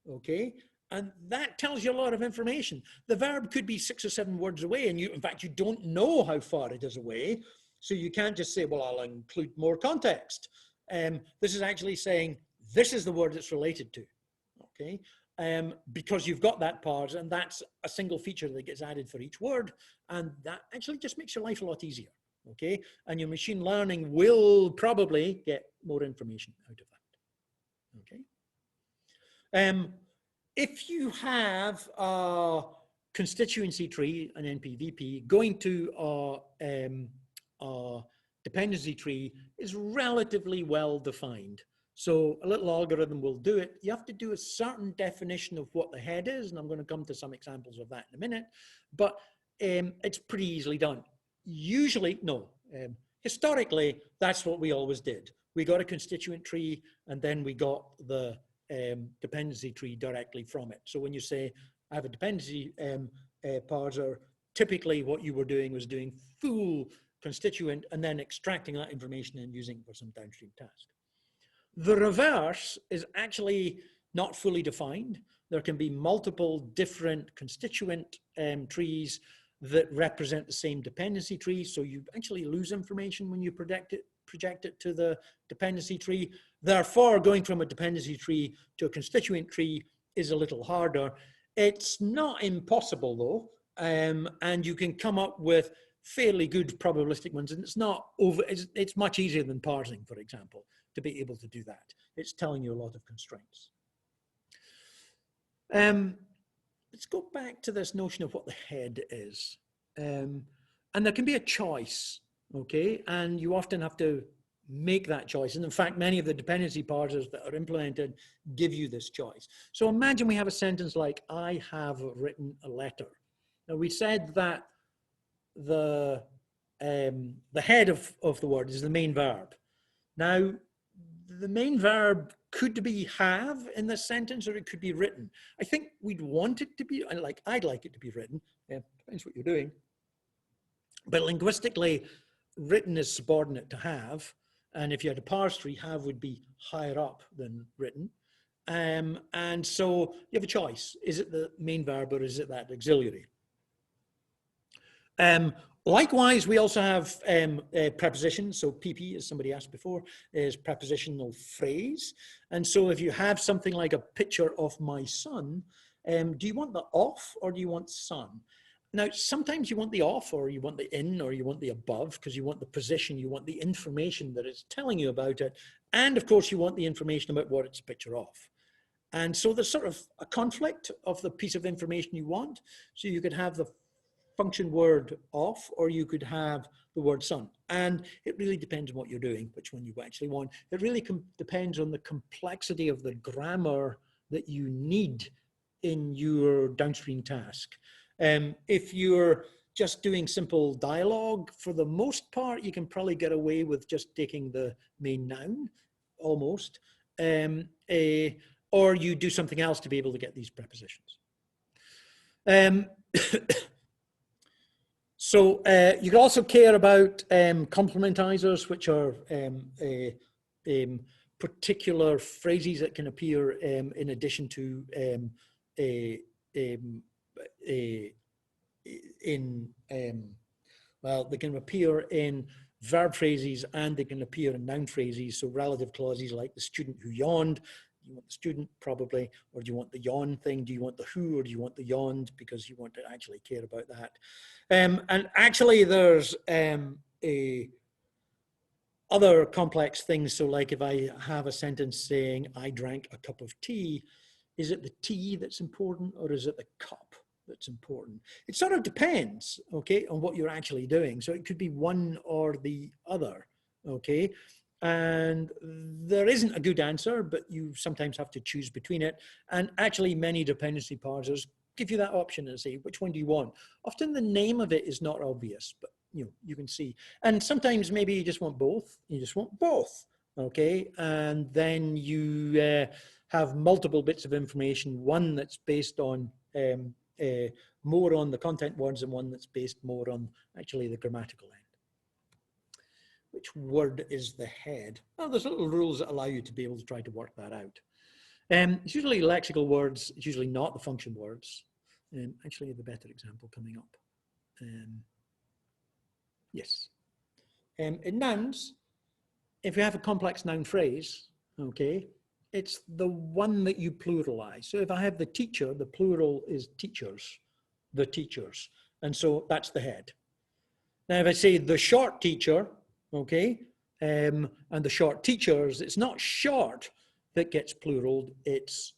okay? And that tells you a lot of information. The verb could be 6 or 7 words away, and in fact, you don't know how far it is away. So you can't just say, well, I'll include more context. This is actually saying, this is the word it's related to, okay? Because you've got that parse, and that's a single feature that gets added for each word. And that actually just makes your life a lot easier, okay? And your machine learning will probably get more information out of that, okay? If you have a constituency tree, an NPVP, going to a dependency tree is relatively well defined. So a little algorithm will do it. You have to do a certain definition of what the head is, and I'm going to come to some examples of that in a minute, but it's pretty easily done. Usually, no, historically, that's what we always did. We got a constituent tree, and then we got the dependency tree directly from it. So when you say, I have a dependency parser, typically what you were doing was doing full constituent and then extracting that information and using it for some downstream task. The reverse is actually not fully defined. There can be multiple different constituent trees that represent the same dependency tree. So you actually lose information when you project it to the dependency tree. Therefore, going from a dependency tree to a constituent tree is a little harder. It's not impossible though, and you can come up with fairly good probabilistic ones, and it's much easier than parsing, for example, to be able to do that. It's telling you a lot of constraints. Let's go back to this notion of what the head is. And there can be a choice, okay? And you often have to make that choice. And in fact, many of the dependency parsers that are implemented give you this choice. So imagine we have a sentence like, I have written a letter. Now we said that the head of the word is the main verb. Now, the main verb could be have in this sentence, or it could be written. I think we'd want it to be, I'd like it to be written. Depends what you're doing. But linguistically, written is subordinate to have. And if you had a parse tree, have would be higher up than written. And so you have a choice. Is it the main verb or is it that auxiliary? Likewise, we also have prepositions. So PP, as somebody asked before, is prepositional phrase. And so if you have something like a picture of my son, do you want the off or do you want son? Now, sometimes you want the off or you want the in or you want the above because you want the position, you want the information that it's telling you about it. And of course, you want the information about what it's a picture of. And so there's sort of a conflict of the piece of information you want. So you could have the function word off, or you could have the word son. And it really depends on what you're doing, which one you actually want. It really depends on the complexity of the grammar that you need in your downstream task. If you're just doing simple dialogue, for the most part, you can probably get away with just taking the main noun, almost. Or you do something else to be able to get these prepositions. So you can also care about complementizers, which are particular phrases that can appear in addition to well, they can appear in verb phrases and they can appear in noun phrases. So relative clauses like the student who yawned. You want the student probably, or do you want the yawn thing? Do you want the who, or do you want the yawned, because you want to actually care about that? And actually there's other complex things. So like if I have a sentence saying, I drank a cup of tea, is it the tea that's important, or is it the cup that's important? It sort of depends, okay, on what you're actually doing. So it could be one or the other, okay? And there isn't a good answer, but you sometimes have to choose between it. And actually many dependency parsers give you that option and say, which one do you want? Often the name of it is not obvious, but you can see. And sometimes maybe you just want both. You just want both, okay? And then you have multiple bits of information, one that's based on more on the content words and one that's based more on actually the grammatical end. Which word is the head? Well, there's little rules that allow you to be able to try to work that out. It's usually lexical words, it's usually not the function words. Actually, the better example coming up. Yes. In nouns, if you have a complex noun phrase, okay, it's the one that you pluralize. So if I have the teacher, the plural is teachers, the teachers. And so that's the head. Now, if I say the short teacher, okay, and the short teachers, it's not short that gets plural, it's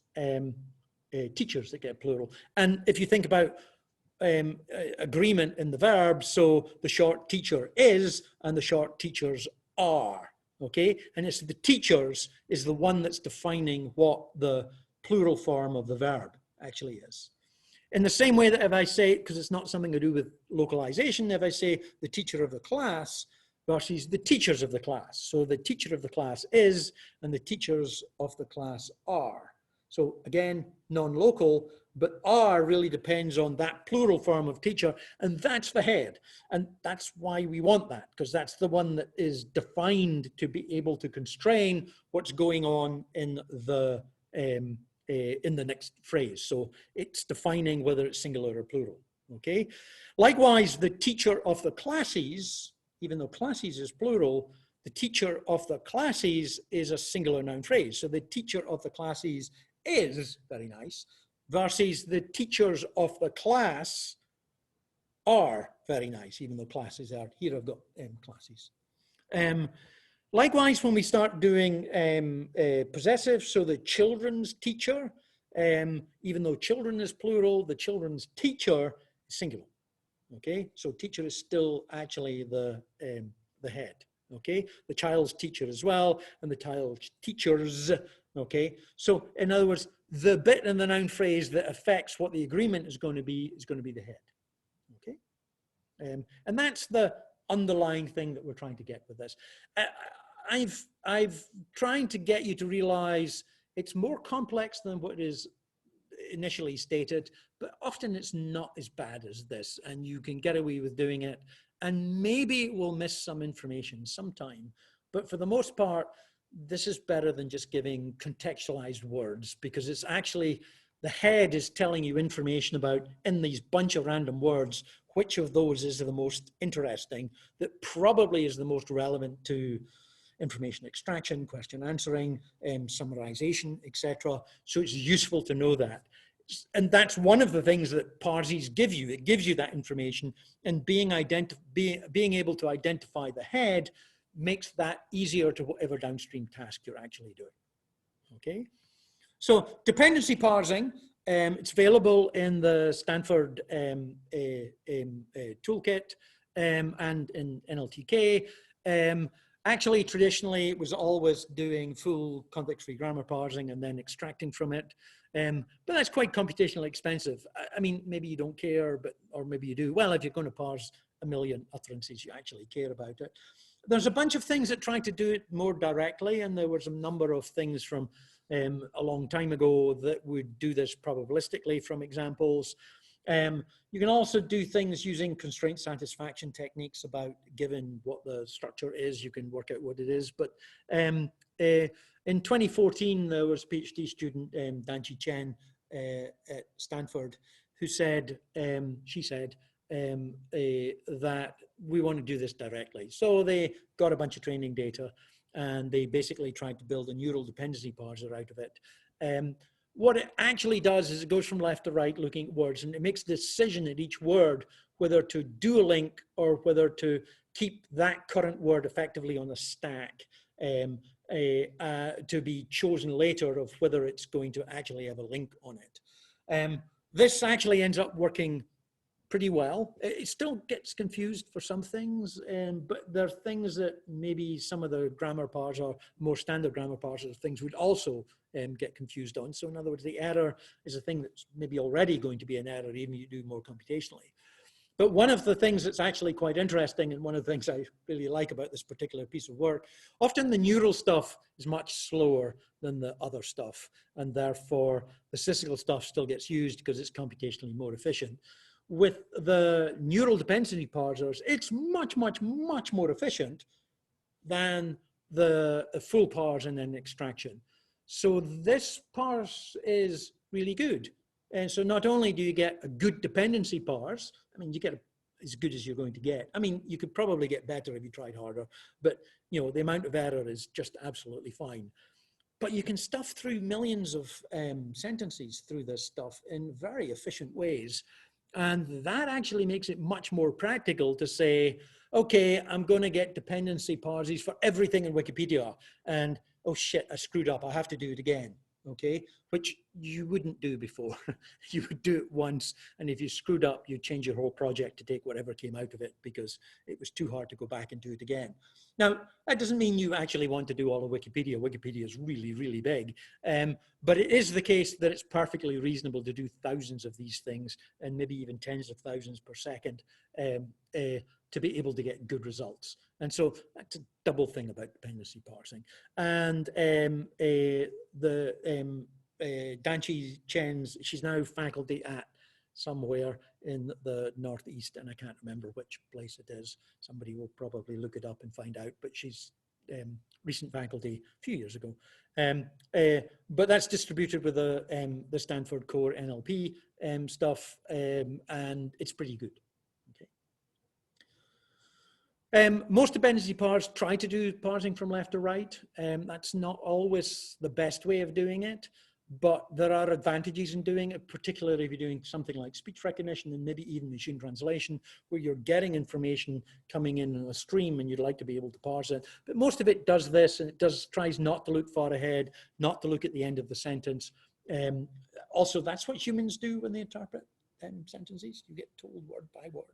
teachers that get plural. And if you think about agreement in the verb, so the short teacher is and the short teachers are, okay? And it's the teachers is the one that's defining what the plural form of the verb actually is. In the same way that if I say, because it's not something to do with localization, if I say the teacher of the class versus the teachers of the class. So the teacher of the class is and the teachers of the class are. So again, non-local, but are really depends on that plural form of teacher, and that's the head. And that's why we want that, because that's the one that is defined to be able to constrain what's going on in the next phrase. So it's defining whether it's singular or plural, okay? Likewise, the teacher of the classes, even though classes is plural, the teacher of the classes is a singular noun phrase. So the teacher of the classes is, very nice, versus the teachers of the class are, very nice, even though classes are. Here I've got classes. Likewise, when we start doing possessive, so the children's teacher, even though children is plural, the children's teacher is singular. Okay, so teacher is still actually the head. Okay, the child's teacher as well, and the child's teachers. Okay, so in other words, the bit in the noun phrase that affects what the agreement is going to be the head. Okay, and that's the underlying thing that we're trying to get with this. I've trying to get you to realize it's more complex than what is initially stated, but often it's not as bad as this, and you can get away with doing it, and maybe it will miss some information sometime, but for the most part, this is better than just giving contextualized words, because it's actually, the head is telling you information about, in these bunch of random words, which of those is the most interesting, that probably is the most relevant to information extraction, question answering, summarization, etc. So it's useful to know that. And that's one of the things that parses give you. It gives you that information, and being able to identify the head makes that easier to whatever downstream task you're actually doing. Okay. So dependency parsing, it's available in the Stanford toolkit and in NLTK. Actually, traditionally, it was always doing full context-free grammar parsing and then extracting from it. But that's quite computationally expensive. I mean, maybe you don't care, or maybe you do. Well, if you're going to parse a million utterances, you actually care about it. There's a bunch of things that try to do it more directly, and there was a number of things from a long time ago that would do this probabilistically from examples. You can also do things using constraint satisfaction techniques about given what the structure is, you can work out what it is. But in 2014, there was a PhD student, Danchi Chen at Stanford, who said, she said, that we want to do this directly. So they got a bunch of training data and they basically tried to build a neural dependency parser out of it. What it actually does is it goes from left to right looking at words, and it makes a decision at each word whether to do a link or whether to keep that current word effectively on a stack to be chosen later of whether it's going to actually have a link on it. This actually ends up working pretty well. It still gets confused for some things, but there are things that maybe some of the grammar parsers, more standard grammar parsers, things would also get confused on. So in other words, the error is a thing that's maybe already going to be an error, even if you do more computationally. But one of the things that's actually quite interesting, and one of the things I really like about this particular piece of work, often the neural stuff is much slower than the other stuff, and therefore the statistical stuff still gets used because it's computationally more efficient. With the neural dependency parsers, it's much, much, much more efficient than the full parse and then extraction. So this parse is really good. And so not only do you get a good dependency parse, I mean, you get as good as you're going to get. I mean, you could probably get better if you tried harder, but you know, the amount of error is just absolutely fine. But you can stuff through millions of sentences through this stuff in very efficient ways. And that actually makes it much more practical to say, okay, I'm going to get dependency parses for everything in Wikipedia. And oh shit, I screwed up, I have to do it again. Okay, which you wouldn't do before. You would do it once, and if you screwed up, you'd change your whole project to take whatever came out of it because it was too hard to go back and do it again. Now, that doesn't mean you actually want to do all of Wikipedia. Wikipedia is really, really big, but it is the case that it's perfectly reasonable to do thousands of these things and maybe even tens of thousands per second to be able to get good results. And so that's a double thing about dependency parsing. And Danchi Chen's, she's now faculty at somewhere in the Northeast, and I can't remember which place it is. Somebody will probably look it up and find out, but she's recent faculty a few years ago. But that's distributed with the Stanford Core NLP stuff, and it's pretty good. Most dependency parsers try to do parsing from left to right. That's not always the best way of doing it, but there are advantages in doing it, particularly if you're doing something like speech recognition and maybe even machine translation, where you're getting information coming in a stream and you'd like to be able to parse it. But most of it does this, and it tries not to look far ahead, not to look at the end of the sentence. Also, that's what humans do when they interpret sentences. You get told word by word,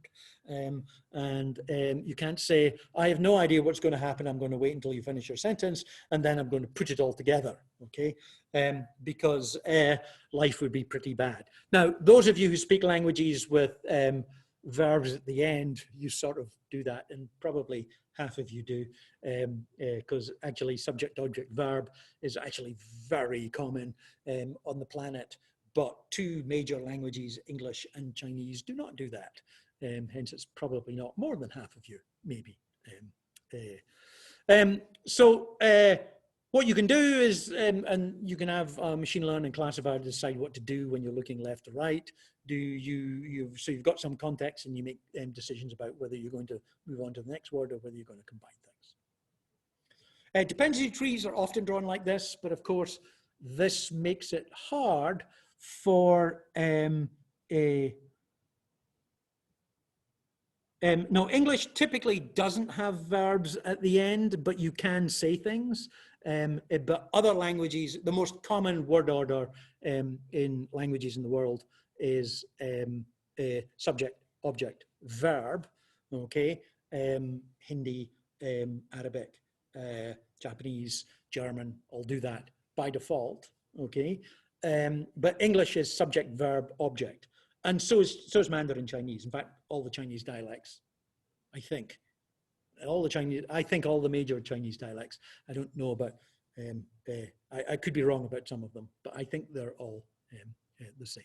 and you can't say, I have no idea what's going to happen, I'm going to wait until you finish your sentence and then I'm going to put it all together, okay? Because life would be pretty bad. Now, those of you who speak languages with verbs at the end, you sort of do that, and probably half of you do, because actually subject-object-verb is actually very common on the planet. But two major languages, English and Chinese, do not do that. Hence, it's probably not more than half of you, maybe. What you can do is, and you can have a machine learning classifier to decide what to do when you're looking left to right. So you've got some context and you make decisions about whether you're going to move on to the next word or whether you're going to combine things. Dependency trees are often drawn like this, but of course, this makes it hard for No, English typically doesn't have verbs at the end, but you can say things. But other languages, the most common word order in languages in the world is subject, object, verb, okay? Hindi, Arabic, Japanese, German, all do that by default, okay? But English is subject, verb, object. And so is Mandarin Chinese. In fact, all the Chinese dialects, I think. I think all the major Chinese dialects. I don't know about, I could be wrong about some of them, but I think they're all the same.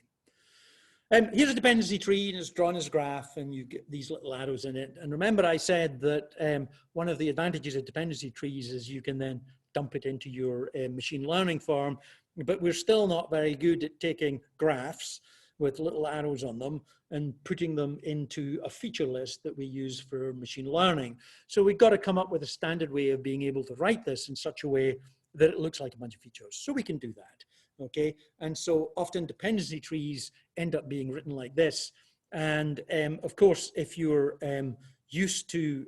Here's a dependency tree, and it's drawn as a graph, and you get these little arrows in it. And remember I said that one of the advantages of dependency trees is you can then dump it into your machine learning form, but we're still not very good at taking graphs with little arrows on them and putting them into a feature list that we use for machine learning. So we've got to come up with a standard way of being able to write this in such a way that it looks like a bunch of features. So we can do that, okay? And so often dependency trees end up being written like this. And of course, if you're used to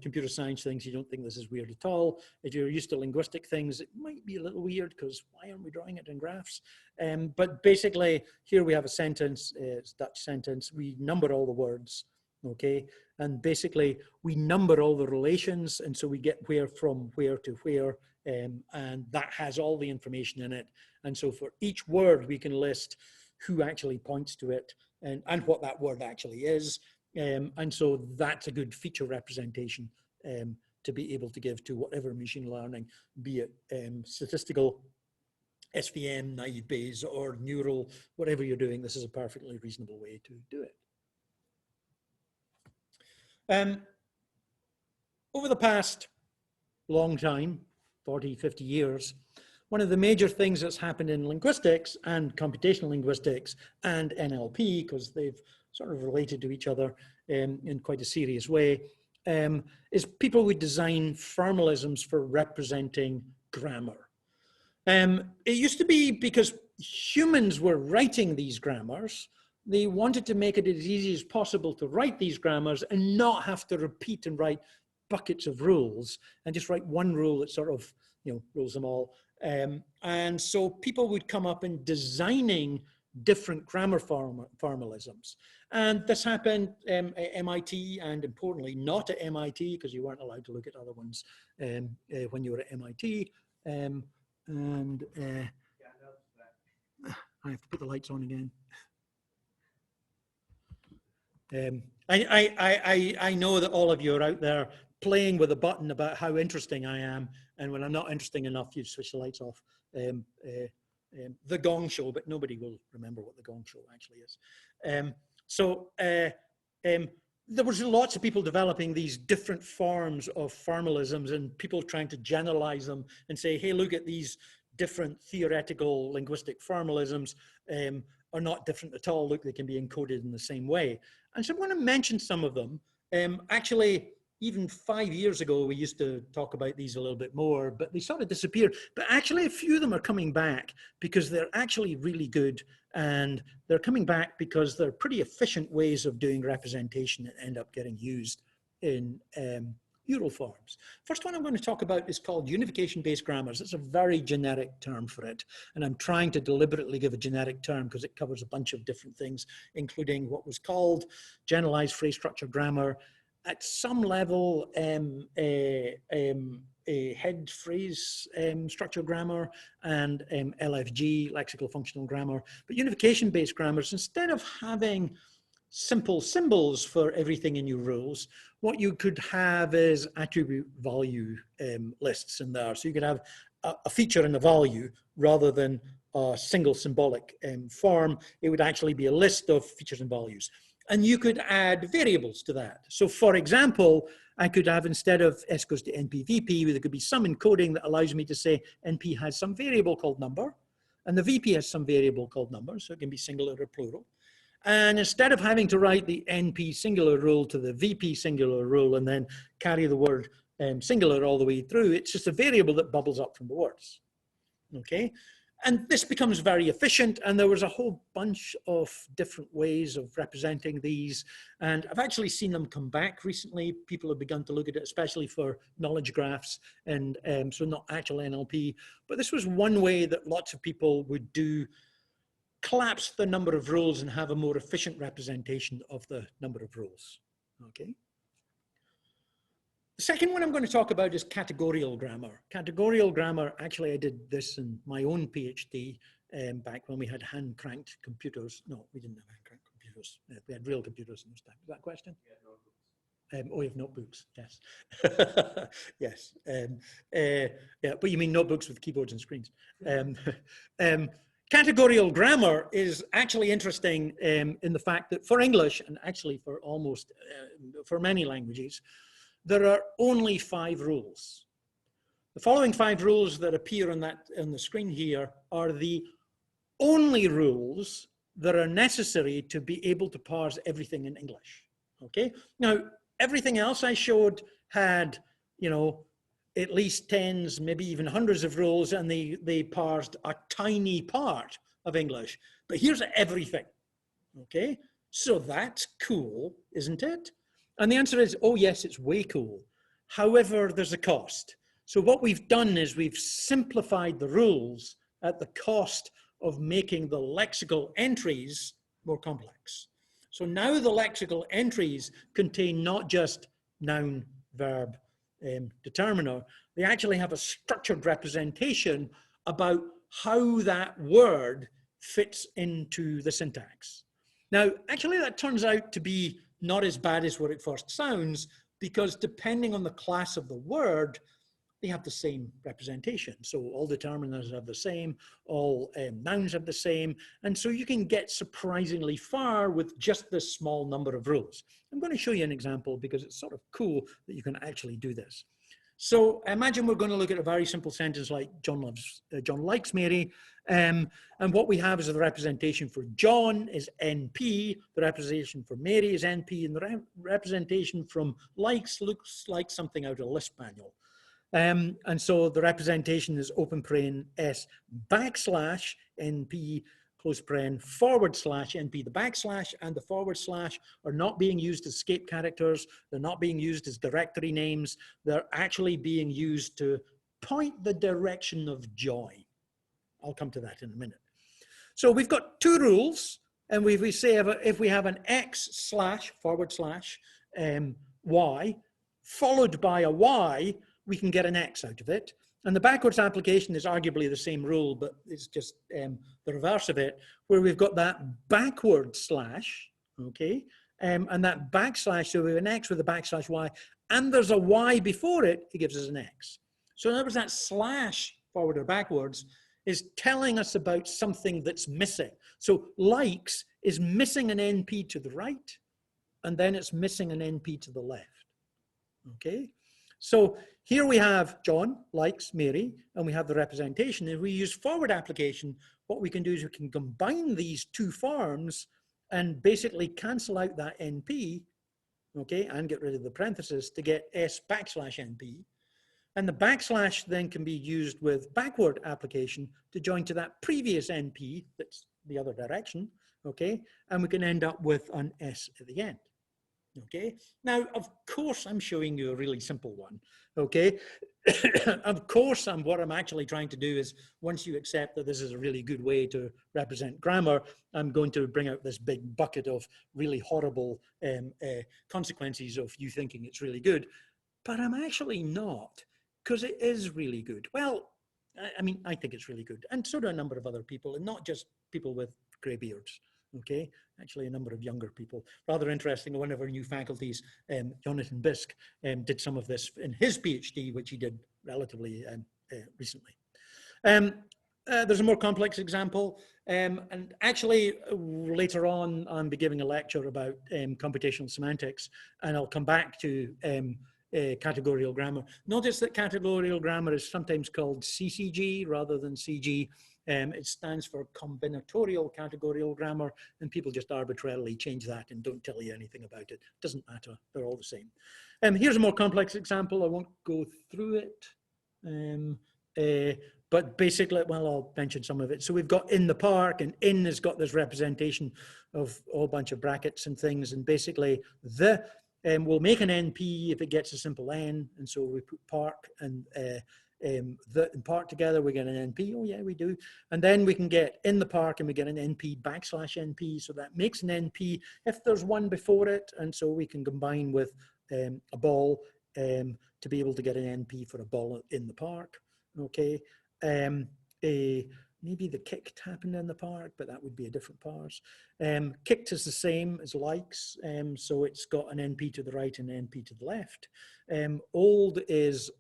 computer science things, you don't think this is weird at all. If you're used to linguistic things, it might be a little weird because why aren't we drawing it in graphs? But basically, here we have a sentence, it's a Dutch sentence. We number all the words, okay? And basically, we number all the relations, and so we get where from where to where, and that has all the information in it. And so for each word, we can list who actually points to it and what that word actually is. And so that's a good feature representation to be able to give to whatever machine learning, be it statistical, SVM, naive Bayes, or neural, whatever you're doing. This is a perfectly reasonable way to do it. Over the past long time, 40, 50 years, one of the major things that's happened in linguistics and computational linguistics and NLP, because they've sort of related to each other in quite a serious way, is people would design formalisms for representing grammar. It used to be because humans were writing these grammars, they wanted to make it as easy as possible to write these grammars and not have to repeat and write buckets of rules and just write one rule that sort of, you know, rules them all. And so people would come up in designing different grammar formalisms. And this happened at MIT, and importantly, not at MIT, because you weren't allowed to look at other ones when you were at MIT. I have to put the lights on again. I know that all of you are out there playing with a button about how interesting I am, and when I'm not interesting enough, you switch the lights off. The Gong Show, but nobody will remember what the Gong Show actually is. There was lots of people developing these different forms of formalisms and people trying to generalize them and say, hey, look at these different theoretical linguistic formalisms are not different at all. Look, they can be encoded in the same way. And so I'm going to mention some of them. Actually, even 5 years ago, we used to talk about these a little bit more, but they sort of disappeared. But actually, a few of them are coming back because they're actually really good. And they're coming back because they're pretty efficient ways of doing representation that end up getting used in neural forms. First one I'm going to talk about is called Unification-Based Grammars. It's a very generic term for it. And I'm trying to deliberately give a generic term because it covers a bunch of different things, including what was called generalized phrase structure grammar, at some level, a head phrase structure grammar, and LFG, lexical functional grammar. But unification-based grammars, instead of having simple symbols for everything in your rules, what you could have is attribute value lists in there. So you could have a feature and a value rather than a single symbolic form. It would actually be a list of features and values. And you could add variables to that. So for example, I could have, instead of S goes to NP VP, there could be some encoding that allows me to say NP has some variable called number, and the VP has some variable called number, so it can be singular or plural. And instead of having to write the NP singular rule to the VP singular rule and then carry the word singular all the way through, it's just a variable that bubbles up from the words, okay? And this becomes very efficient, and there was a whole bunch of different ways of representing these, and I've actually seen them come back recently. People have begun to look at it, especially for knowledge graphs, and so not actual NLP, but this was one way that lots of people would do, collapse the number of rules and have a more efficient representation of the number of rules, okay? The second one I'm going to talk about is categorical grammar. Categorical grammar, actually I did this in my own PhD back when we had hand-cranked computers. No, we didn't have hand-cranked computers. We had real computers in this time. Is that a question? Yeah, notebooks. Oh, you have notebooks, yes. Yes. Yeah, but you mean notebooks with keyboards and screens. Categorical grammar is actually interesting in the fact that for English, and actually for almost, for many languages, there are only 5 rules. The following 5 rules that appear on the screen here are the only rules that are necessary to be able to parse everything in English. Okay. Now, everything else I showed had, you know, at least tens, maybe even hundreds of rules, and they parsed a tiny part of English. But here's everything. Okay. So that's cool, isn't it? And the answer is, oh yes, it's way cool. However, there's a cost. So what we've done is we've simplified the rules at the cost of making the lexical entries more complex. So now the lexical entries contain not just noun, verb, determiner, they actually have a structured representation about how that word fits into the syntax. Now, actually that turns out to be not as bad as what it first sounds, because depending on the class of the word, they have the same representation. So all determiners have the same, all nouns have the same, and so you can get surprisingly far with just this small number of rules. I'm going to show you an example because it's sort of cool that you can actually do this. So imagine we're going to look at a very simple sentence like John likes Mary, and what we have is the representation for John is NP, the representation for Mary is NP, and the representation from likes looks like something out of a Lisp manual. And so the representation is open paren S backslash NP close paren /NP. The backslash and the / are not being used as escape characters. They're not being used as directory names. They're actually being used to point the direction of joy. I'll come to that in a minute. So we've got 2 rules, and we say if we have an x / y followed by a y, we can get an x out of it. And the backwards application is arguably the same rule, but it's just the reverse of it, where we've got that backward slash, okay? And that backslash, so we have an x with a backslash y, and there's a y before it, it gives us an x. So in other words, that slash, forward or backwards, is telling us about something that's missing. So likes is missing an NP to the right, and then it's missing an NP to the left, okay? So here we have John likes Mary, and we have the representation. If we use forward application, what we can do is we can combine these 2 forms and basically cancel out that NP, okay, and get rid of the parenthesis to get S backslash NP. And the backslash then can be used with backward application to join to that previous NP, that's the other direction, okay, and we can end up with an S at the end. Okay, now of course I'm showing you a really simple one, okay? Of course what I'm actually trying to do is, once you accept that this is a really good way to represent grammar, I'm going to bring out this big bucket of really horrible consequences of you thinking it's really good, but I'm actually not, because it is really good. Well, I mean, I think it's really good, and so do a number of other people, and not just people with grey beards. Okay, actually a number of younger people. Rather interesting, one of our new faculties, Jonathan Bisk, did some of this in his PhD, which he did relatively recently. There's a more complex example, and actually later on I'll be giving a lecture about computational semantics, and I'll come back to categorical grammar. Notice that categorical grammar is sometimes called CCG rather than CG. It stands for combinatorial categorical grammar, and people just arbitrarily change that and don't tell you anything about it. Doesn't matter, they're all the same. Here's a more complex example. I won't go through it, But basically, well, I'll mention some of it. So we've got in the park, and in has got this representation of a whole bunch of brackets and things. And basically, we'll make an NP if it gets a simple n. And so we put park and the and park together, we get an NP. Oh yeah, we do. And then we can get in the park and we get an NP backslash NP. So that makes an NP if there's one before it. And so we can combine with a ball to be able to get an NP for a ball in the park. Okay. Maybe the kicked happened in the park, but that would be a different parse. Kicked is the same as likes, so it's got an NP to the right and an NP to the left. Old is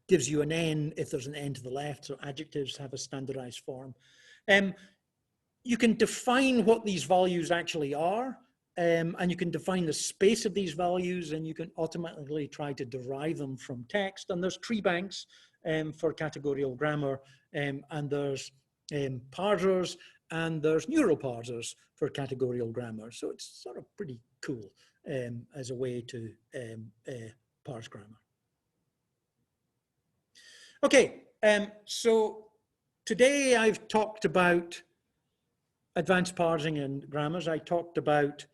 gives you an N if there's an N to the left, so adjectives have a standardized form. You can define what these values actually are, and you can define the space of these values, and you can automatically try to derive them from text. And there's tree banks for categorical grammar, and there's parsers, and there's neural parsers for categorical grammar. So it's sort of pretty cool as a way to parse grammar. Okay, so today I've talked about advanced parsing and grammars. I talked about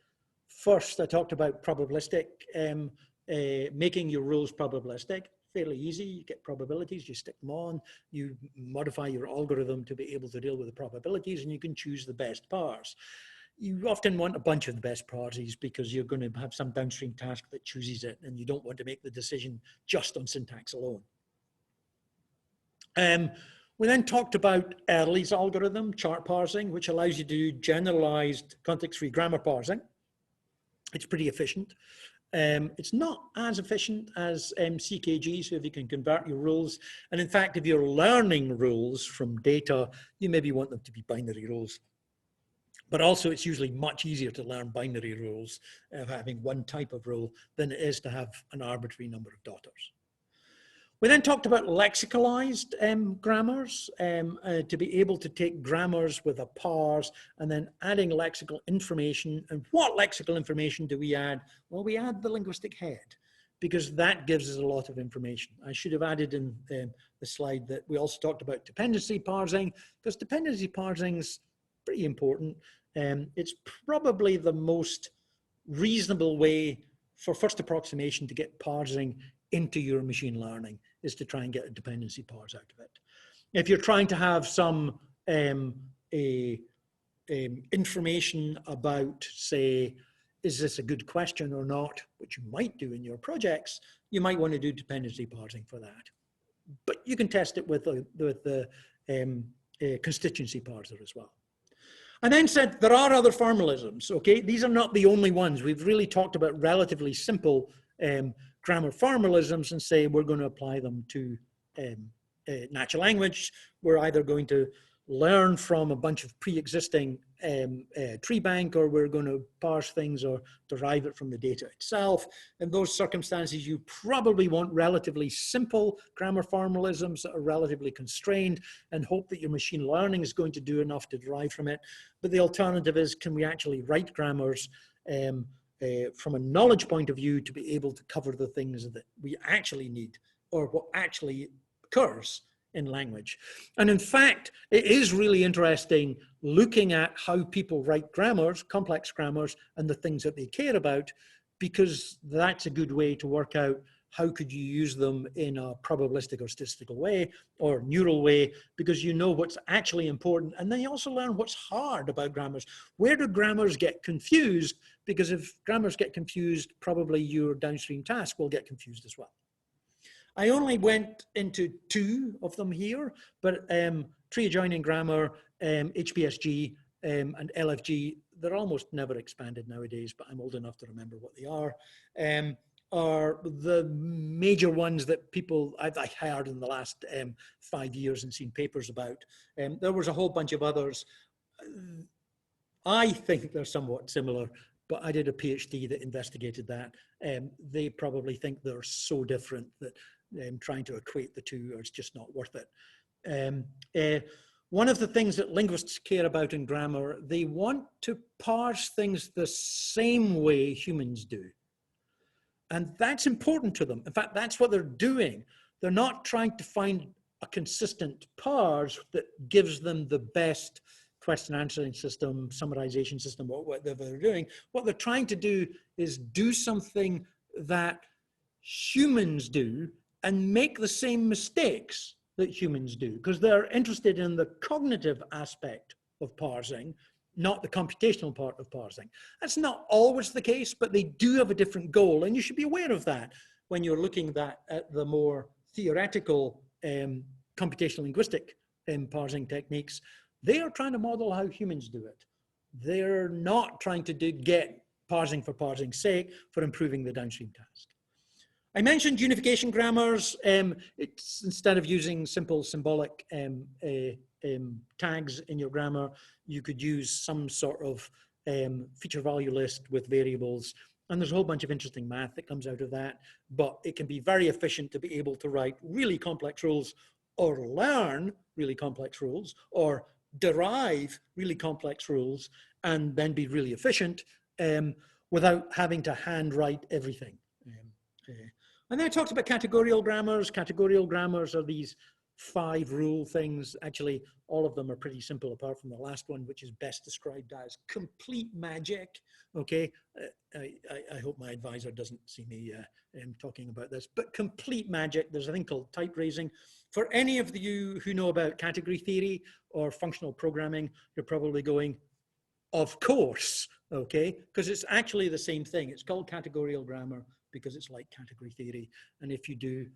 probabilistic, making your rules probabilistic. Fairly easy. You get probabilities, you stick them on, you modify your algorithm to be able to deal with the probabilities, and you can choose the best parse. You often want a bunch of the best parses because you're going to have some downstream task that chooses it, and you don't want to make the decision just on syntax alone. We then talked about Earley's algorithm, chart parsing, which allows you to do generalized context-free grammar parsing. It's pretty efficient. It's not as efficient as CKG, so if you can convert your rules. And in fact, if you're learning rules from data, you maybe want them to be binary rules. But also, it's usually much easier to learn binary rules of having one type of rule than it is to have an arbitrary number of daughters. We then talked about lexicalized grammars, to be able to take grammars with a parse and then adding lexical information. And what lexical information do we add? Well, we add the linguistic head, because that gives us a lot of information. I should have added in the slide that we also talked about dependency parsing, because dependency parsing is pretty important. It's probably the most reasonable way for first approximation to get parsing into your machine learning, is to try and get a dependency parse out of it. If you're trying to have some information about, say, is this a good question or not, which you might do in your projects, you might want to do dependency parsing for that. But you can test it with the constituency parser as well. I then said there are other formalisms, okay? These are not the only ones. We've really talked about relatively simple grammar formalisms and say we're going to apply them to natural language. We're either going to learn from a bunch of pre-existing tree bank, or we're going to parse things or derive it from the data itself. In those circumstances, you probably want relatively simple grammar formalisms that are relatively constrained, and hope that your machine learning is going to do enough to derive from it. But the alternative is, can we actually write grammars from a knowledge point of view to be able to cover the things that we actually need, or what actually occurs in language. And in fact, it is really interesting looking at how people write grammars, complex grammars, and the things that they care about, because that's a good way to work out how could you use them in a probabilistic or statistical way or neural way, because you know what's actually important. And then you also learn what's hard about grammars. Where do grammars get confused? Because if grammars get confused, probably your downstream task will get confused as well. I only went into 2 of them here, but tree adjoining grammar, HBSG, and LFG, they're almost never expanded nowadays, but I'm old enough to remember what they are the major ones that people I've heard in the last 5 years and seen papers about. There was a whole bunch of others. I think they're somewhat similar, but I did a PhD that investigated that. They probably think they're so different that trying to equate the two is just not worth it. One of the things that linguists care about in grammar, they want to parse things the same way humans do. And that's important to them. In fact, that's what they're doing. They're not trying to find a consistent parse that gives them the best question answering system, summarization system, or whatever they're doing. What they're trying to do is do something that humans do and make the same mistakes that humans do, because they're interested in the cognitive aspect of parsing, not the computational part of parsing. That's not always the case, but they do have a different goal, and you should be aware of that when you're looking at the more theoretical computational linguistic parsing techniques. They are trying to model how humans do it. They're not trying to get parsing for parsing's sake for improving the downstream task. I mentioned unification grammars. It's instead of using simple symbolic tags in your grammar, you could use some sort of feature value list with variables. And there's a whole bunch of interesting math that comes out of that. But it can be very efficient to be able to write really complex rules, or learn really complex rules, or derive really complex rules, and then be really efficient without having to handwrite everything. And then I talked about categorial grammars. Categorial grammars are these 5 rule things. Actually, all of them are pretty simple apart from the last one, which is best described as complete magic. Okay, I hope my advisor doesn't see me talking about this, but complete magic. There's a thing called type raising. For any of you who know about category theory or functional programming, you're probably going, of course, okay, because it's actually the same thing. It's called categorial grammar because it's like category theory. And if you do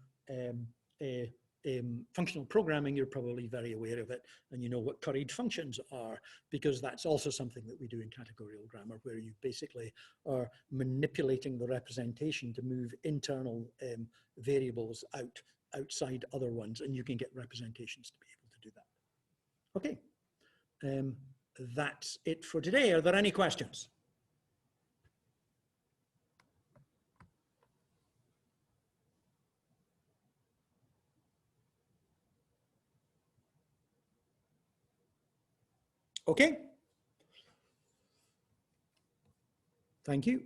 functional programming, you're probably very aware of it, and you know what curried functions are, because that's also something that we do in categorial grammar, where you basically are manipulating the representation to move internal variables outside other ones, and you can get representations to be able to do that. Okay, that's it for today. Are there any questions? Okay. Thank you.